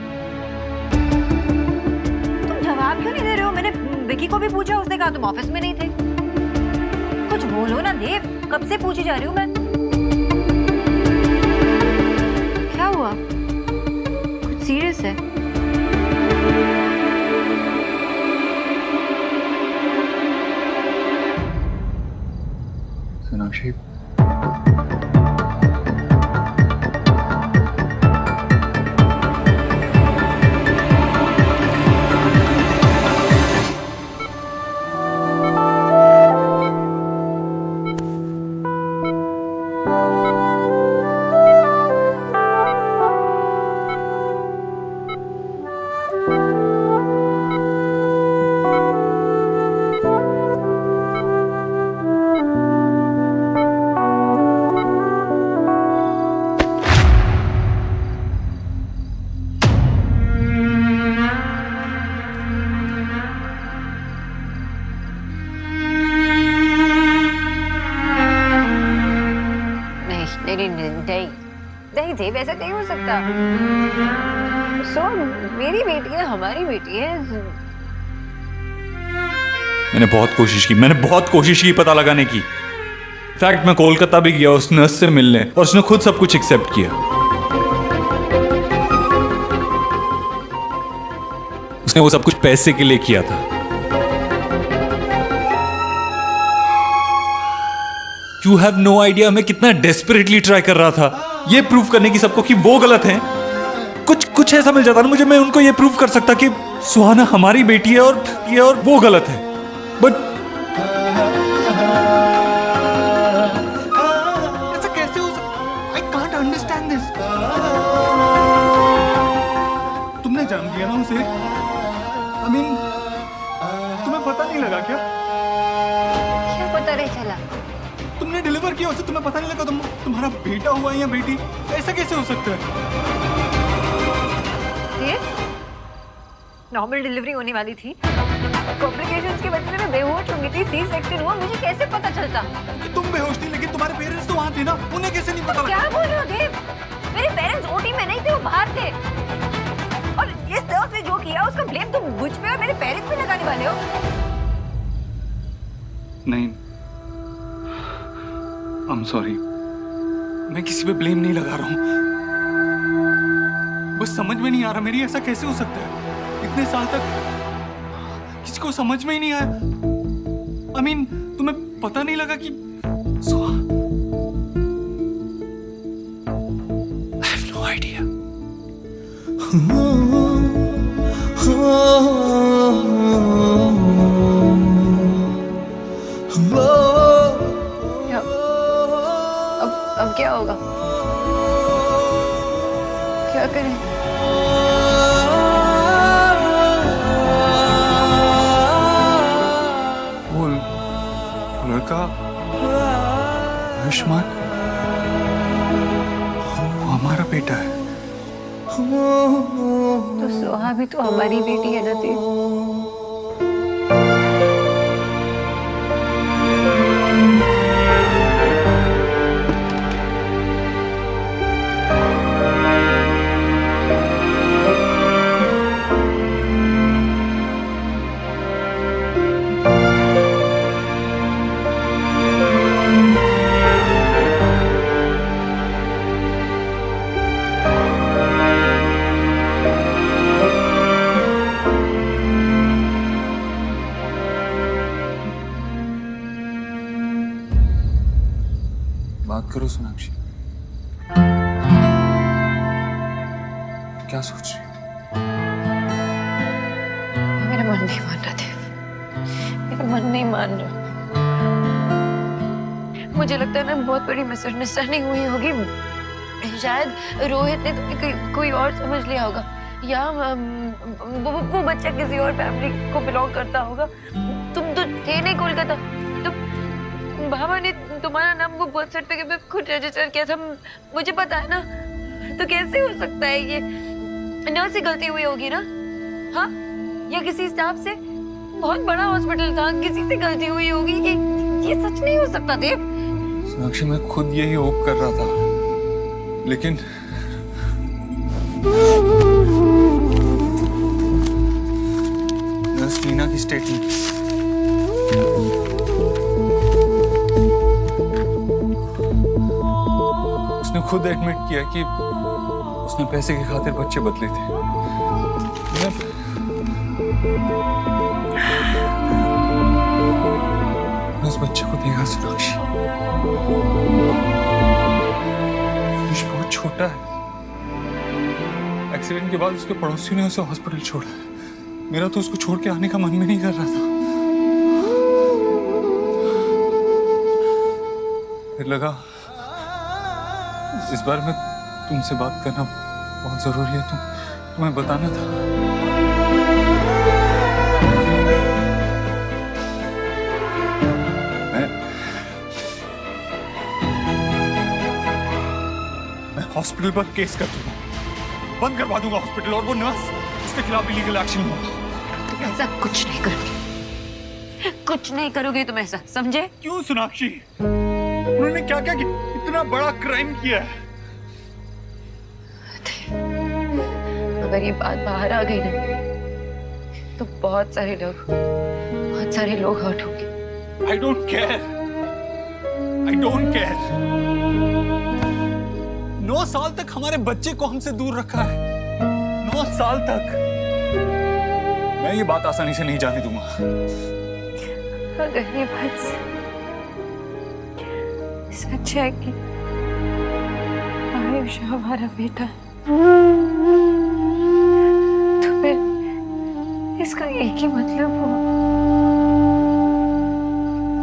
तुम जवाब क्यों नहीं दे रहे हो? मैंने विकी को भी पूछा, उसने कहा तुम ऑफिस में नहीं थे। कुछ बोलो ना देव, कब से पूछी जा रही हूँ मैं। क्या हुआ? कुछ सीरियस है? सोनाक्षी, नहीं देव, ऐसा नहीं हो सकता। सो मेरी बेटी है, हमारी बेटी है। मैंने बहुत कोशिश की पता लगाने की। फैक्ट मैं कोलकाता भी गया उस नर्स से मिलने, और उसने खुद सब कुछ एक्सेप्ट किया। उसने वो सब कुछ पैसे के लिए किया था। यू हैव नो आइडिया मैं कितना डेस्परेटली ट्राई कर रहा था ये प्रूव करने की सबको कि वो गलत हैं। कुछ ऐसा मिल जाता ना मुझे, मैं उनको ये प्रूव कर सकता कि सुहाना हमारी बेटी है और वो गलत है। बट ऐसा कैसे हो सकता? I can't understand this. तुमने जान लिया ना उसे? I mean, तुम्हें पता नहीं लगा क्या? क्या पता नहीं चला? तुमने डिलीवर किया उसे, तुम्हें पता नहीं लगा तुम्हारा बेटा हुआ है या बेटी? ऐसा कैसे हो सकता है? ये नॉर्मल डिलीवरी होने वाली थी, कॉम्प्लिकेशंस की वजह से मैं बेहोश हो गई थी, सी सेक्शन हुआ, मुझे कैसे पता चलता? तुम बेहोश थी लेकिन तुम्हारे पेरेंट्स तो वहाँ थे ना, उन्हें कैसे नहीं पता? क्या बोल रहे हो देव? मेरे पेरेंट्स ओटी में नहीं थे, वो बाहर थे। और इस नर्स ने जो किया उसका ब्लेम तुम मुझ पे और मेरे पेरेंट्स पे लगाने वाले हो? नहीं, I'm sorry, मैं किसी पे ब्लेम नहीं लगा रहा हूँ। बस समझ में नहीं आ रहा मेरी, ऐसा कैसे हो सकता है? इतने साल तक किसी को समझ में ही नहीं आया। I mean, तुम्हें पता नहीं लगा कि I have no idea. अब क्या होगा? क्या करें? वो लड़का आयुष्मान, वो हमारा बेटा है। तो सोहा भी तो हमारी बेटी है ना देव। करो सोनाक्षी। क्या सोच रही हो? मेरा मन नहीं मान रहा देव, मेरा मन नहीं मान रहा। मुझे लगता है ना बहुत बड़ी मिसअंडरस्टैंडिंग हुई होगी। शायद रोहित ने तुम्हें कोई और समझ लिया होगा, या वो बच्चा किसी और फैमिली को बिलोंग करता होगा। तुम तो थे नहीं कोलकाता, तो बाबा ने तुम्हारा नाम वो बर्थ सर्टिफिकेट में खुद रजिस्टर किया था, मुझे पता है ना। तो कैसे हो सकता है ये? नर्स से गलती हुई होगी ना, हाँ? या किसी स्टाफ से? बहुत बड़ा हॉस्पिटल था, किसी से गलती हुई होगी। ये सच नहीं हो सकता देव। सोनाक्षी मैं खुद यही होप कर रहा था, लेकिन नर्स मीना की स्टेटमेंट, उसने खुद एडमिट किया कि उसने पैसे की खातिर बच्चे बदले थे। मैं उस बच्चे को देखा सोनाक्षी, बहुत छोटा है। एक्सीडेंट के बाद उसके पड़ोसियों ने उसे हॉस्पिटल छोड़ा। मेरा तो उसको छोड़ के आने का मन भी नहीं कर रहा था। फिर लगा इस बार में तुमसे बात करना बहुत जरूरी है, तुम्हें बताना था। मैं हॉस्पिटल पर केस कर दूंगा, बंद करवा दूंगा हॉस्पिटल, और वो नर्स, उसके खिलाफ लीगल एक्शन होगा। तुम ऐसा कुछ नहीं करोगे, कुछ नहीं करोगे तुम ऐसा, समझे? क्यों सोनाक्षी? उन्होंने क्या क्या इतना बड़ा क्राइम किया है? अगर ये बात बाहर आ गई ना, तो बहुत सारे लोग हर्ट होंगे। I don't care. I don't care. 9 साल तक हमारे बच्चे को हमसे दूर रखा है, 9 साल तक। मैं ये बात आसानी से नहीं जाने दूंगा। अगर ये बात सच है कि आयुष हमारा बेटा है, तो फिर इसका एक ही मतलब हो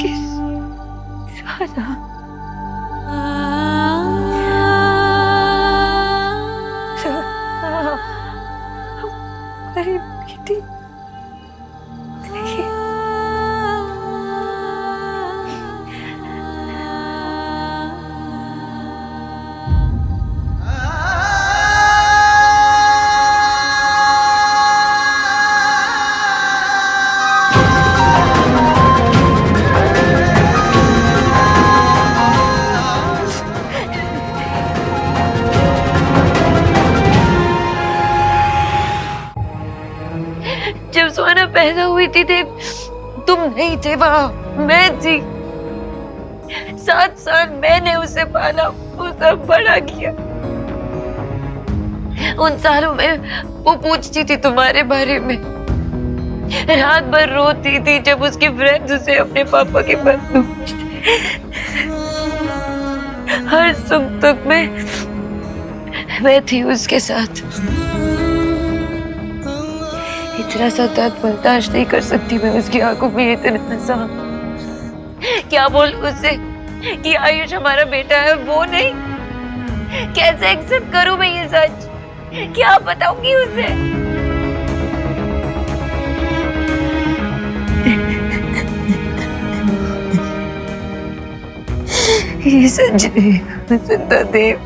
कि सुहाना हमारी बेटी नहीं। जब सुहाना पैदा हुई थी तुम नहीं थे वहां, मैं थी। 7 साल मैंने उसे पाला, उसे बड़ा किया। उन सालों में वो पूछती थी तुम्हारे बारे में, रात भर रोती थी जब उसके फ्रेंड्स उसे अपने पापा के पास पूछते। हर सुख दुख में मैं थी उसके साथ। इतना सा दर्द बर्दाश्त नहीं कर सकती मैं उसकी आंखों में इतना सा। क्या बोल उससे कि आयुष हमारा बेटा है, वो नहीं? कैसे एक्सेप्ट करूं मैं ये सच? क्या बताऊंगी उसे? ये सच है जिंदा देव।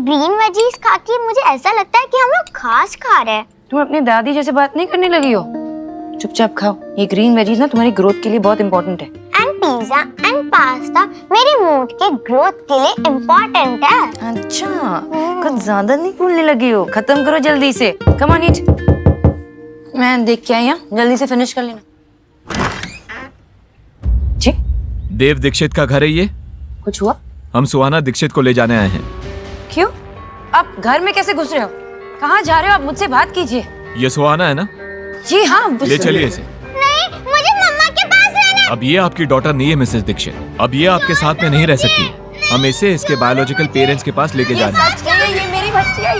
ग्रीन वेजीज खा के मुझे ऐसा लगता है कि हम लोग घास खा रहे हैं। तुम अपनी दादी जैसे बात नहीं करने लगी हो? चुपचाप खाओ, ये ग्रीन वेजीज ना तुम्हारी ग्रोथ के लिए बहुत इंपॉर्टेंट है। एंड पिज्जा एंड पास्ता मेरे मूड के ग्रोथ के लिए इम्पोर्टेंट है। अच्छा, कुछ ज्यादा नहीं बोलने लगी हो। खत्म करो जल्दी से। कम ऑन ईट। मैं देख के आई हूँ, जल्दी से फिनिश कर लेना। जी? देव दीक्षित का घर है ये? कुछ हुआ? हम सुहाना दीक्षित को ले जाने आए हैं। क्यों? आप घर में कैसे घुस रहे हो? कहाँ जा रहे हो आप? मुझसे बात कीजिए। ये सुहाना है ना? जी हाँ। ले चलिए इसे। नहीं, मुझे मम्मा के पास रहना। अब ये आपकी डॉटर नहीं है मिसेस दीक्षित। अब ये आपके साथ में नहीं रह सकती। हम इसे इसके बायोलॉजिकल पेरेंट्स के पास लेके जा रहे हैं। ये मेरी बच्ची है।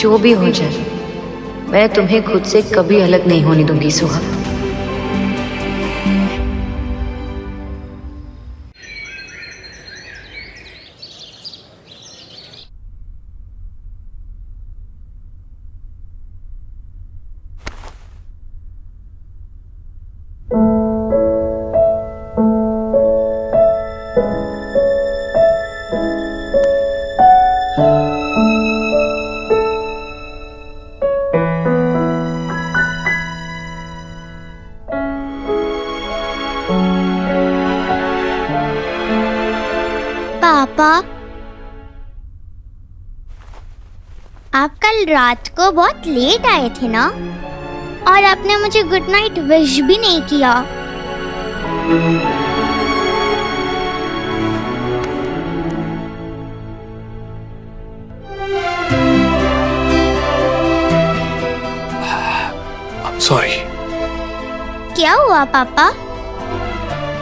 जो भी हो जाए, मैं तुम्हें खुद से कभी अलग नहीं होने दूंगी सुहा। पापा, आप कल रात को बहुत लेट आए थे ना, और आपने मुझे गुड नाइट विश भी नहीं किया। सॉरी। क्या हुआ पापा?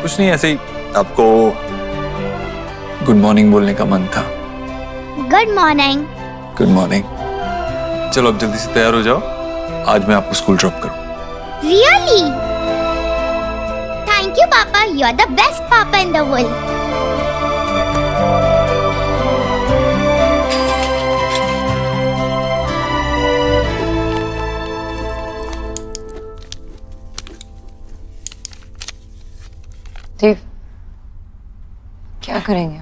कुछ नहीं, ऐसे ही आपको गुड मॉर्निंग बोलने का मन था। Good morning. Good morning. चलो अब जल्दी से तैयार हो जाओ, आज मैं आपको स्कूल ड्रॉप करूं। रियली? थैंक यू पापा, यू आर द बेस्ट पापा इन द वर्ल्ड। देव, क्या करेंगे?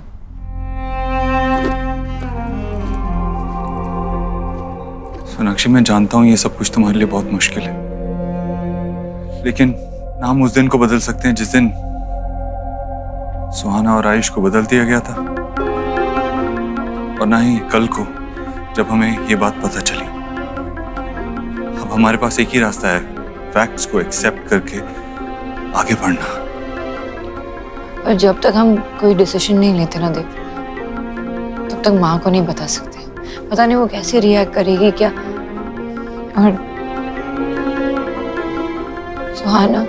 सोनाक्षी, मैं जानता हूं ये सब कुछ तुम्हारे लिए बहुत मुश्किल है, लेकिन ना हम उस दिन को बदल सकते हैं जिस दिन सुहाना और आयुष को बदल दिया गया था, और ना ही कल को जब हमें ये बात पता चली। अब हमारे पास एक ही रास्ता है, फैक्ट्स को एक्सेप्ट करके आगे बढ़ना। और जब तक हम कोई डिसीजन नहीं लेते ना देव, तब तक माँ को नहीं बता सकते। पता नहीं वो कैसे रिएक्ट करेगी क्या। और सुहाना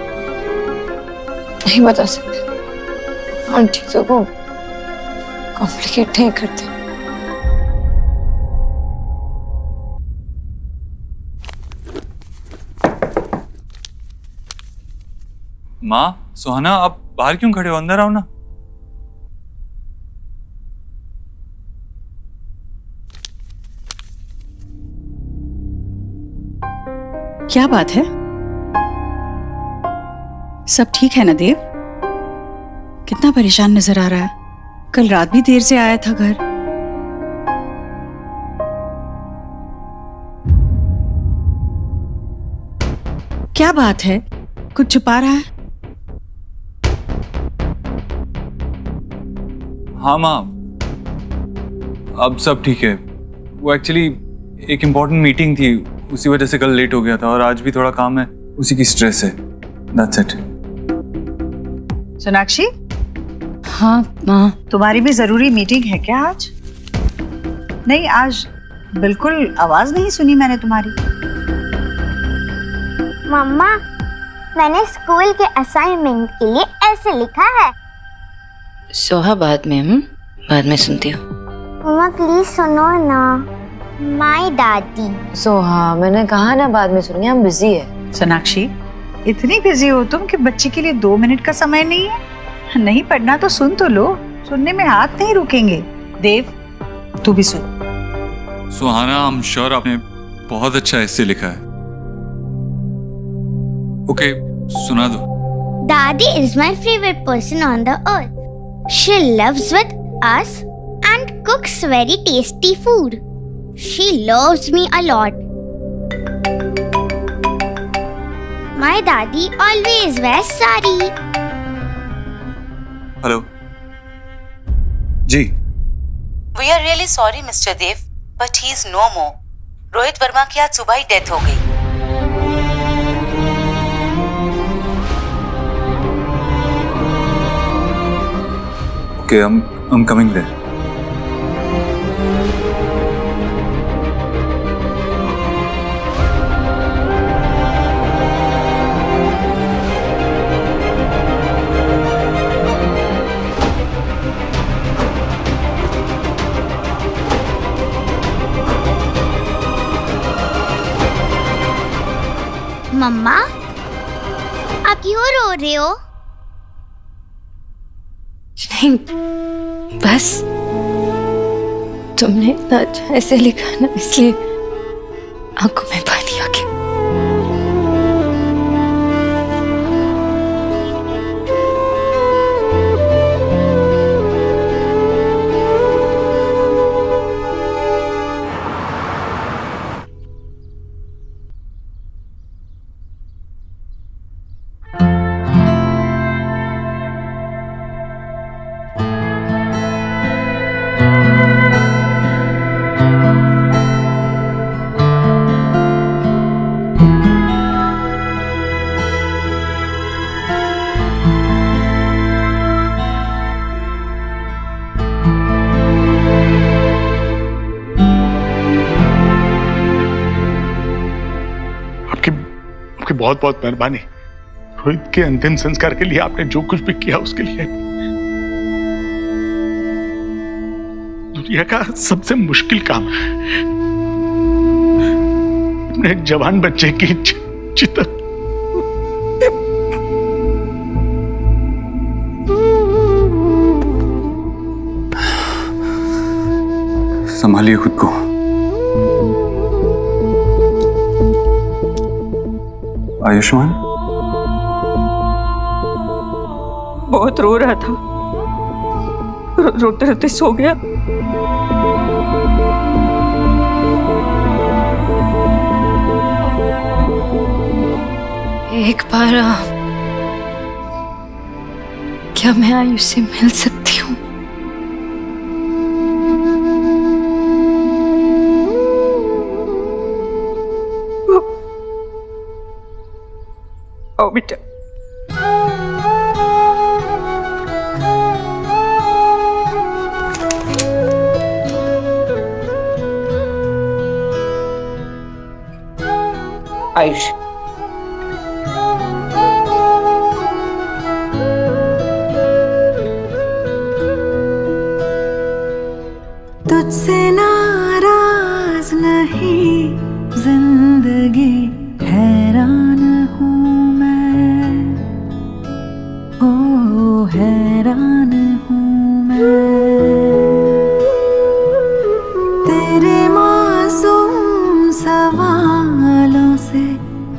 नहीं बता सकते, हम चीजों को कॉम्प्लिकेट नहीं करते। माँ, सुहाना, आप बाहर क्यों खड़े हो? अंदर आओ ना। क्या बात है? सब ठीक है ना देव? कितना परेशान नजर आ रहा है। कल रात भी देर से आया था घर। क्या बात है? कुछ छुपा रहा है? हाँ माँ, अब सब ठीक है। वो एक्चुअली एक इम्पोर्टेंट मीटिंग थी, उसी वजह से कल लेट हो गया था, और आज भी थोड़ा काम है, उसी की स्ट्रेस है। That's it. सोनाक्षी, हाँ माँ। तुम्हारी भी जरूरी मीटिंग है क्या आज? नहीं, आज बिल्कुल आवाज नहीं सुनी मैंने तुम्हारी। मम्मा, मैंने स्कूल के असाइनमेंट के लिए ऐसे लिखा है। सोहा बाद में बाद में सुनती हूँ। मम्मा प्लीज सुनो ना। माय दादी। सोहा, मैंने कहा ना बाद में सुनेंगे, हम बिजी है। सोनाक्षी, इतनी बिजी हो तुम कि बच्चे के लिए 2 मिनट का समय नहीं है? नहीं पढ़ना तो सुन तो लो, सुनने में हाथ नहीं रुकेंगे। देव, तू भी सुन। सुहाना, आई एम श्योर आपने बहुत अच्छा ऐसे लिखा है। ओके, सुना दो। Daddy is my favorite person on the earth. She lives with us and cooks very tasty food. She loves me a lot. My daddy always wears sari. Hello ji. We are really sorry, Mr. Dev, but he is no more. Rohit Verma की आज सुबह ही death हो गई। Okay, I'm coming there. मम्मा, आप क्यों रो रहे हो? नहीं, बस तुमने इतना अच्छा ऐसे लिखा ना, इसलिए आंखों में पानी आ गया। बहुत बहुत मेहरबानी। रोहित के अंतिम संस्कार के लिए आपने जो कुछ भी किया उसके लिए दुनिया का सबसे मुश्किल काम है अपने एक जवान बच्चे की चिता। संभालिए खुद को। आयुष्मान बहुत रो रहा था, रोते रोते सो गया। एक बार क्या मैं आयुष से मिल सकती हूँ? आओ बेटा। आयुष, तुझसे नाराज नहीं जिंदगी, हैरान हूँ मैं, ओ हैरान हूँ मैं, तेरे मासूम सवालों से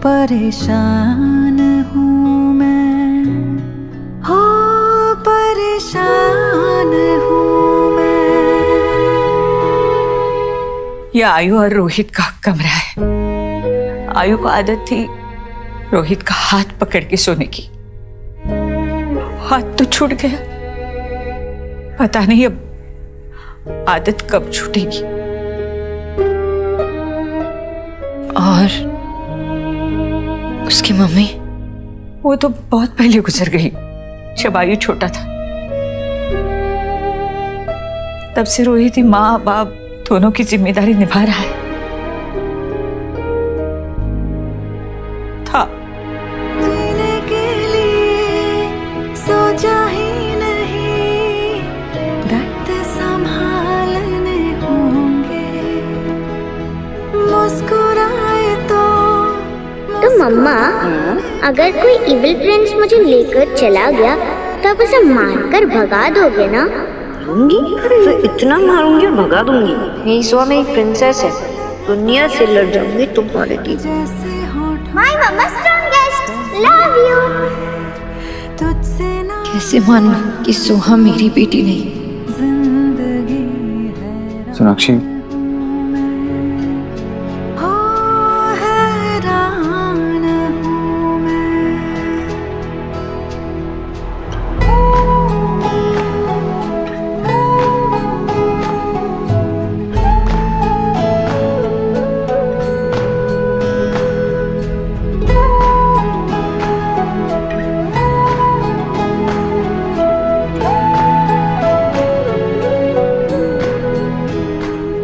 परेशान हूँ मैं, हो परेशान हूँ मैं। ये आयु और रोहित का कमरा है। आयु को आदत थी रोहित का हाथ पकड़ के सोने की। हाथ तो छूट गया, पता नहीं अब आदत कब छूटेगी। और उसकी मम्मी? वो तो बहुत पहले गुजर गई, जब आयु छोटा था। तब से रोहित ही माँ बाप दोनों की जिम्मेदारी निभा रहा है। था जीने के लिए सोचा ही नहीं, दर्द संभालने होंगे, मुस्कुराए तो मम्मा, अगर कोई इविल प्रिंस मुझे लेकर चला गया तो आप उसे मारकर भगा दोगे ना? तो इतना मारूंगी और भगा दूंगी। मेरी सुहा मेरी प्रिंसेस है, दुनिया से लड़ जाऊंगी तुम्हारे लिए। My mamma strongest, love you. कैसे मानूं कि सुहा मेरी बेटी नहीं? सोनाक्षी,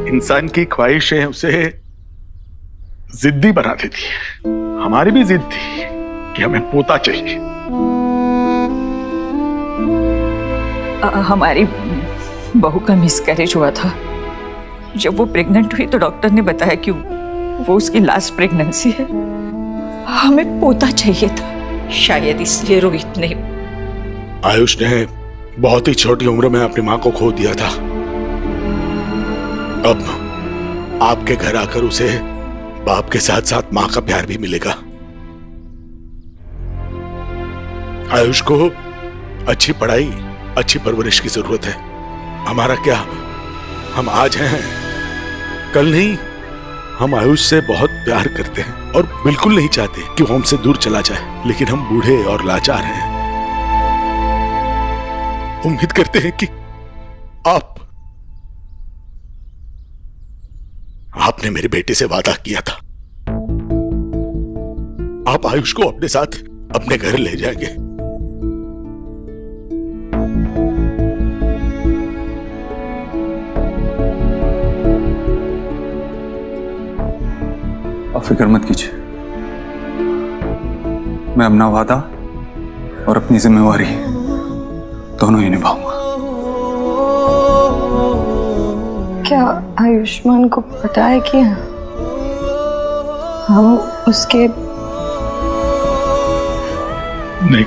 इंसान की ख्वाहिशें उसे जिद्दी बना देती है। हमारी भी जिद थी कि हमें पोता चाहिए। हमारी बहू का मिसकैरेज हुआ था। जब वो प्रेग्नेंट हुई तो डॉक्टर ने बताया कि वो उसकी लास्ट प्रेगनेंसी है। हमें पोता चाहिए था, शायद इसलिए रोहित ने। आयुष ने बहुत ही छोटी उम्र में अपनी मां को खो दिया था। अब आपके घर आकर उसे बाप के साथ साथ मां का प्यार भी मिलेगा। आयुष को अच्छी पढ़ाई, अच्छी परवरिश की जरूरत है। हमारा क्या, हम आज हैं, कल नहीं। हम आयुष से बहुत प्यार करते हैं और बिल्कुल नहीं चाहते कि वो हमसे दूर चला जाए, लेकिन हम बूढ़े और लाचार हैं। उम्मीद करते हैं कि आपने मेरे बेटे से वादा किया था, आप आयुष को अपने साथ अपने घर ले जाएंगे। आप फिक्र मत कीजिए, मैं अपना वादा और अपनी जिम्मेवारी दोनों ही निभाऊंगा। क्या आयुष्मान को पता है कि हम उसके? नहीं,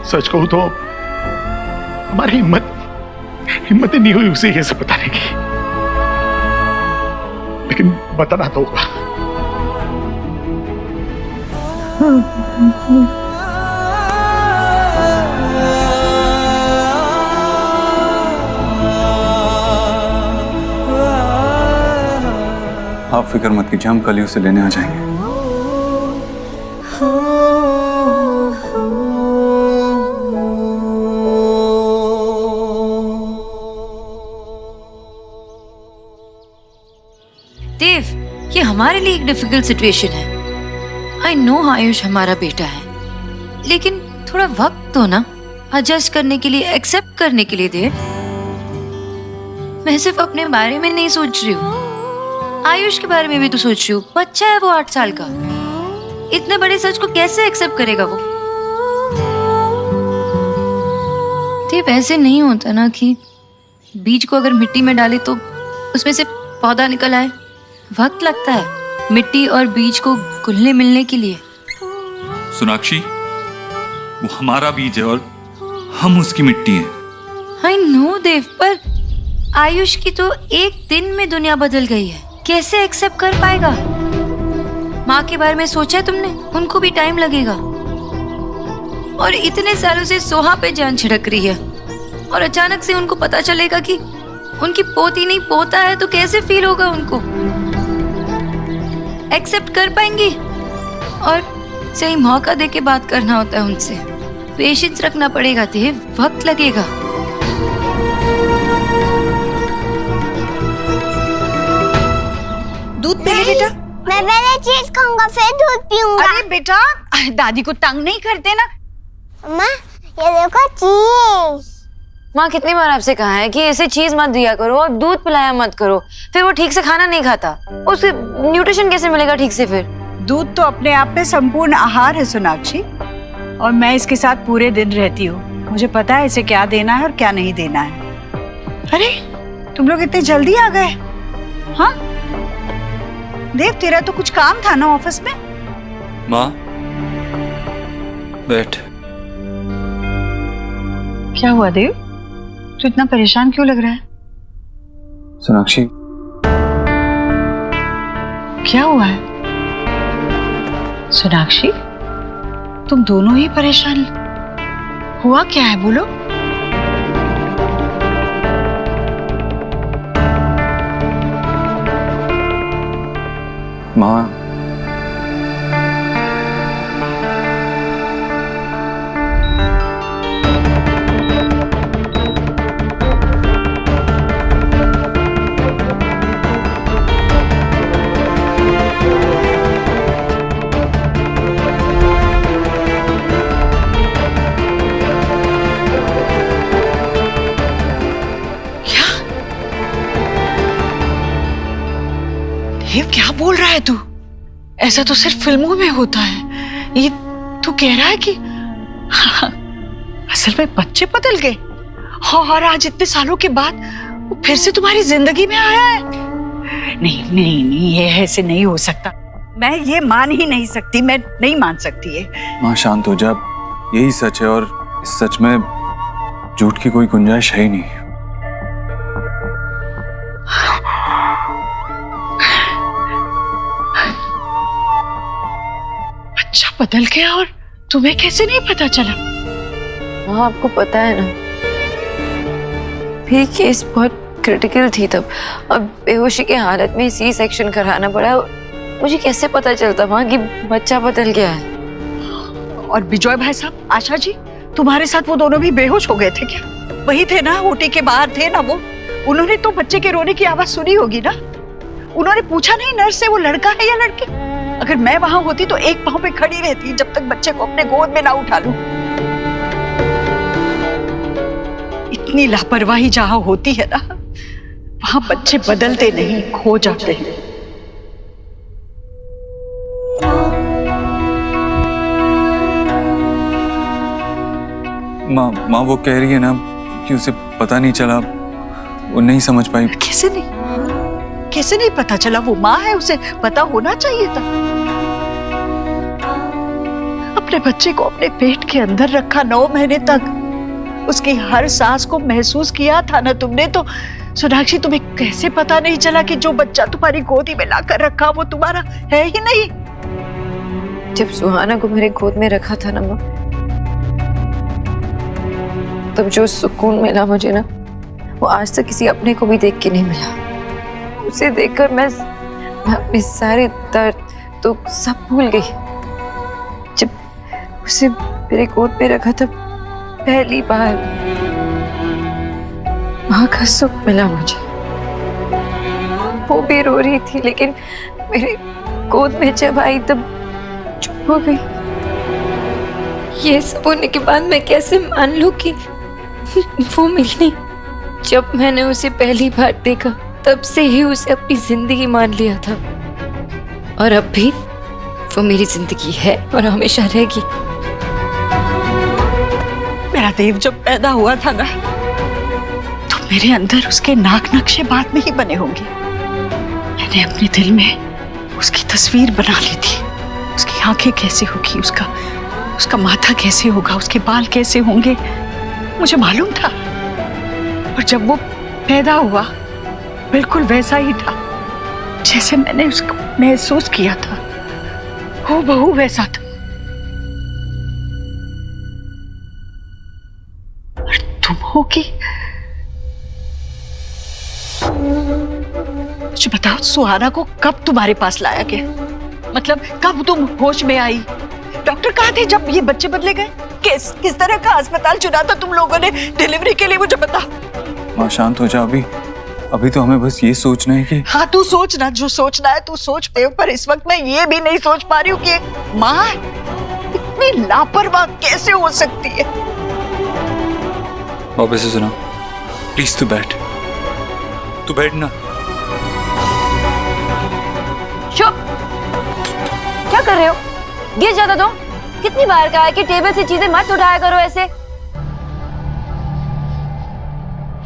सच कहूं तो हमारी हिम्मत ही नहीं हुई उसे ये सब बताने की, लेकिन बताना तो होगा। आप फिक्र मत कीजिए, हम कल ही उसे लेने आ जाएंगे। देव, ये हमारे लिए एक डिफिकल्ट सिचुएशन है। आई नो आयुष हमारा बेटा है, लेकिन थोड़ा वक्त दो ना एडजस्ट करने के लिए, एक्सेप्ट करने के लिए। देव, मैं सिर्फ अपने बारे में नहीं सोच रही हूँ, आयुष के बारे में भी तो सोच रही हूँ, बच्चा है वो 8 साल का। इतने बड़े सच को कैसे एक्सेप्ट करेगा वो? देव, ऐसे नहीं होता ना कि बीज को अगर मिट्टी में डाले तो उसमें से पौधा निकल आए। वक्त लगता है मिट्टी और बीज को घुलने मिलने के लिए। सोनाक्षी, वो हमारा बीज है और हम उसकी मिट्टी हैं। आई नो देव, पर आयुष की तो एक दिन में दुनिया बदल गई है, कैसे एक्सेप्ट कर पाएगा? माँ के बारे में सोचा है तुमने? उनको भी टाइम लगेगा। और इतने सालों से सोहा पे जान छिड़क रही है, और अचानक से उनको पता चलेगा कि उनकी पोती नहीं पोता है, तो कैसे फील होगा उनको? एक्सेप्ट कर पाएंगी? और सही मौका दे के बात करना होता है उनसे। पेशेंस रखना पड़ेगा देव, वक्त लगेगा। दूध पी ले बेटा। मैं पहले चीज खाऊंगा फिर दूध पीऊंगा। अरे बेटा, दादी को तंग नहीं करते ना। अम्मा, ये देखो चीज। माँ कितनी बार आपसे कहा है कि इसे चीज मत दिया करो और दूध पिलाया मत करो, फिर वो ठीक से खाना नहीं खाता, उसे न्यूट्रिशन कैसे मिलेगा ठीक से? फिर दूध तो अपने आप में संपूर्ण आहार है सोनाक्षी, और मैं इसके साथ पूरे दिन रहती हूँ। मुझे पता है इसे क्या देना है और क्या नहीं देना है। अरे तुम लोग इतने जल्दी आ गए? हाँ देव, तेरा तो कुछ काम था ना ऑफिस में? माँ बैठ। क्या हुआ देव, तू इतना परेशान क्यों लग रहा है? सोनाक्षी, क्या हुआ है? सोनाक्षी, तुम दोनों ही परेशान, हुआ क्या है बोलो? माँ, ये क्या बोल रहा है तू? ऐसा तो सिर्फ फिल्मों में होता है। ये तू कह रहा है कि असल में बच्चे बदल गए और आज इतने सालों के बाद वो फिर से तुम्हारी जिंदगी में आया है? नहीं नहीं नहीं, ये ऐसे नहीं हो सकता। मैं ये मान ही नहीं सकती, मैं नहीं मान सकती ये। माँ शांत हो जा, यही सच है और इस सच में झूठ की कोई गुंजाइश है ही नहीं। अच्छा बदल गया और तुम्हें कैसे नहीं पता चला? हाँ आपको पता है ना, मेरी केस बहुत क्रिटिकल थी तब, अब बेहोशी की हालत में सी सेक्शन कराना पड़ा। मुझे कैसे पता चलता माँ कि बच्चा बदल गया है? और विजय भाई साहब, आशा जी, तुम्हारे साथ वो दोनों भी बेहोश हो गए थे क्या? वही थे ना, ओटी के बाहर थे ना वो? उन्होंने तो बच्चे के रोने की आवाज सुनी होगी ना? उन्होंने पूछा नहीं नर्स से वो लड़का है या लड़की? अगर मैं वहां होती तो एक पांव पे खड़ी रहती जब तक बच्चे को अपने गोद में ना उठा लूं। इतनी लापरवाही जहां होती है ना, वहां बच्चे बदलते नहीं, खो जाते हैं। माँ वो कह रही है ना कि उसे पता नहीं चला, वो नहीं समझ पाई। कैसे नहीं पता चला? वो माँ है, उसे पता होना चाहिए था। अपने बच्चे को अपने पेट के अंदर रखा 9 महीने तक, उसकी हर सांस को महसूस किया था ना तुमने। तो सोनाक्षी, तुम्हें कैसे पता नहीं चला कि जो बच्चा तुम्हारी गोदी में लाकर रखा वो तुम्हारा है ही नहीं? जब सुहाना को मेरे गोद में रखा था ना माँ, तब जो सुकून मिला मुझे ना, वो आज तक किसी अपने को भी देख के नहीं मिला। उसे देखकर मैं अपने सारे दर्द तो सब भूल गई। जब उसे मेरे गोद पे रखा था पहली बार, माँ का सुख मिला मुझे। वो भी रो रही थी, लेकिन मेरे गोद में जब आई तब चुप हो गई। ये सब होने के बाद मैं कैसे मान लूं कि वो मिलनी? जब मैंने उसे पहली बार देखा तब से ही उसे अपनी जिंदगी मान लिया था, और अब भी वो मेरी जिंदगी है और हमेशा रहेगी। मेरा देव जब पैदा हुआ था ना, तो मेरे अंदर उसके नाक नक्शे बाद में ही बने होंगे। मैंने अपने दिल में उसकी तस्वीर बना ली थी। उसकी आंखें कैसे होगी, उसका माथा कैसे होगा, उसके बाल कैसे होंगे, मुझे मालूम था। और जब वो पैदा हुआ बिल्कुल वैसा ही था जैसे मैंने उसको महसूस किया था, हूबहू वैसा था। और तुम होगी। मुझे बताओ, सुहाना को कब तुम्हारे पास लाया गया? मतलब कब तुम होश में आई? डॉक्टर कहाँ थे जब ये बच्चे बदले गए? किस तरह का अस्पताल चुना था तुम लोगों ने डिलीवरी के लिए, मुझे बता। माँ शांत हो जा, अभी तो हमें बस ये सोचना है कि। हाँ, तू सोचना, जो सोचना है तू सोच पे, पर इस वक्त मैं ये भी नहीं सोच पा रही हूँ कि एक माँ इतनी लापरवाह कैसे हो सकती है। वापस से सुना, प्लीज तू बैठ ना। चुप, क्या कर रहे हो? गिर जाता तो। कितनी बार कहा है कि टेबल से चीजें मत उठाया करो ऐसे।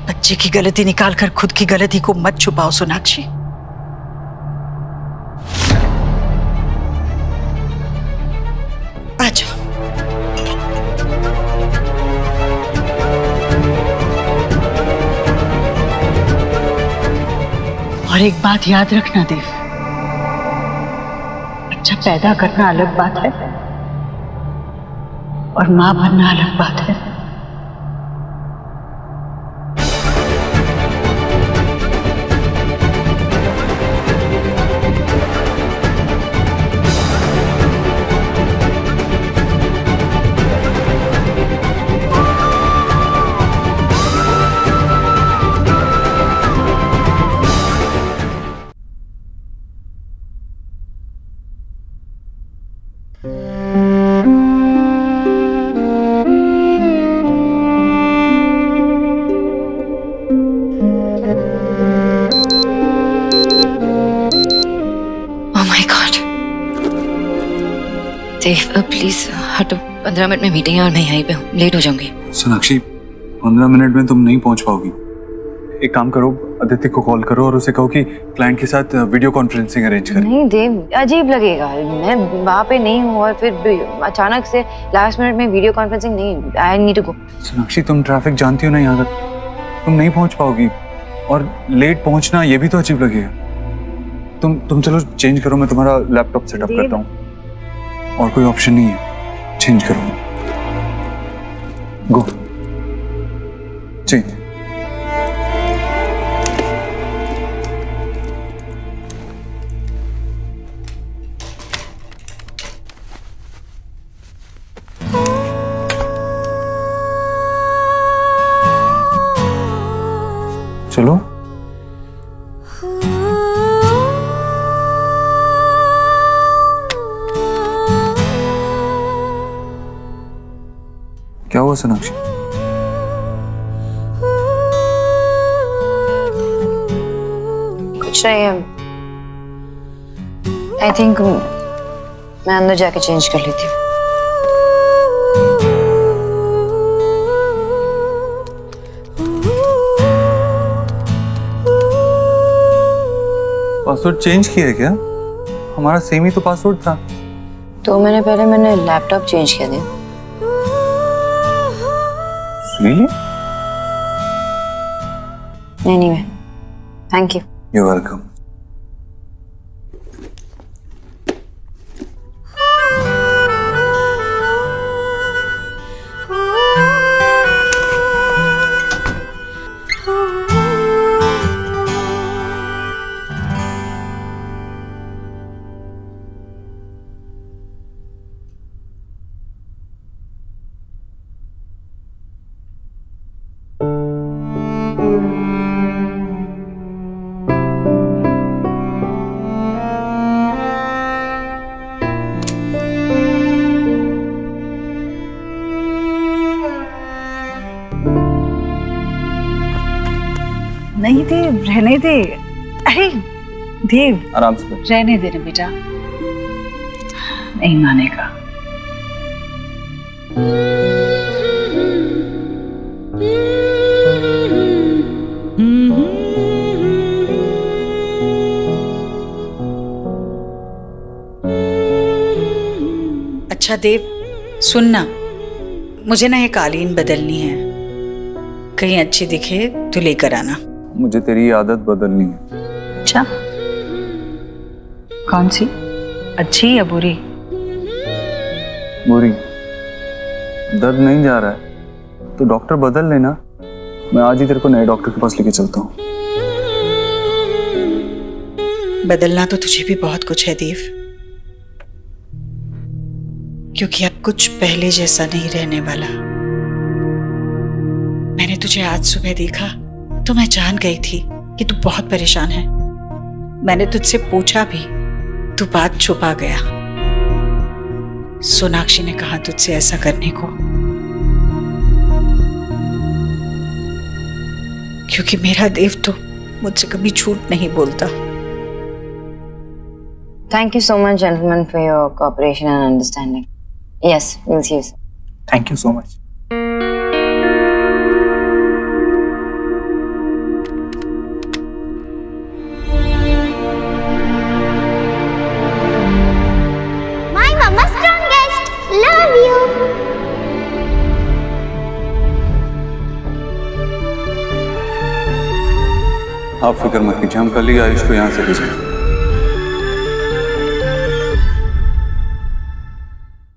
बच्चे की गलती निकाल कर खुद की गलती को मत छुपाओ सोनाक्षी। आजा। और एक बात याद रखना देव, बच्चा पैदा करना अलग बात है और मां बनना अलग बात है। देव प्लीज हटो, 15 मिनट में मीटिंग है और मैं यहीं पे हूँ, लेट हो जाऊंगी। सोनाक्षी 15 मिनट में तुम नहीं पहुंच पाओगी। एक काम करो, अदिति को कॉल करो और उसे कहो कि क्लाइंट के साथ वीडियो कॉन्फ्रेंसिंग अरेंज करें। नहीं देव, अजीब लगेगा, मैं वहाँ पे नहीं हूँ और फिर अचानक से लास्ट मिनट में वीडियो कॉन्फ्रेंसिंग नहीं। I need to go. Sonakshi तुम ट्रैफिक जानती हो ना यहाँ का, तुम नहीं पहुंच पाओगी और लेट पहुंचना ये भी तो अजीब लगेगा। तुम चलो चेंज करो, मैं तुम्हारा लैपटॉप सेटअप करता हूँ। और कोई ऑप्शन नहीं है, चेंज करो। गो चेंज। चलो क्या हुआ सोनाक्षी? कुछ नहीं है। आई थिंक मैं अंदर जाके चेंज कर लेती हूँ। पासवर्ड चेंज किया है क्या? हमारा सेम ही तो पासवर्ड था। 2 महीने पहले मैंने लैपटॉप चेंज किया था। Really? Anyway, thank you. You're welcome. नहीं दे, रहने दे। अरे देव, आराम से बैठ। रहने देना बेटा, नहीं मानेगा। अच्छा देव, सुनना, मुझे ना ये कालीन बदलनी है, कहीं अच्छी दिखे तो लेकर आना। मुझे तेरी आदत बदलनी है। अच्छा, कौन सी, अच्छी या बुरी? बुरी। दर्द नहीं जा रहा है तो डॉक्टर बदल लेना, मैं आज ही तेरे को नए डॉक्टर के पास लेके चलता हूँ। बदलना तो तुझे भी बहुत कुछ है देव, क्योंकि अब कुछ पहले जैसा नहीं रहने वाला। मैंने तुझे आज सुबह देखा तो मैं जान गई थी कि तू बहुत परेशान है। मैंने तुझसे पूछा भी, तू बात छुपा गया। सोनाक्षी ने कहा तुझसे ऐसा करने को, क्योंकि मेरा देव तो मुझसे कभी झूठ नहीं बोलता। Thank you so much, gentlemen, for your cooperation and understanding. Yes, we'll see you soon. Thank you so much. My mama strongest. Love you. आप फिक्र मत कीजिए, हम कल ही आयुष को यहाँ से ले जाएंगे।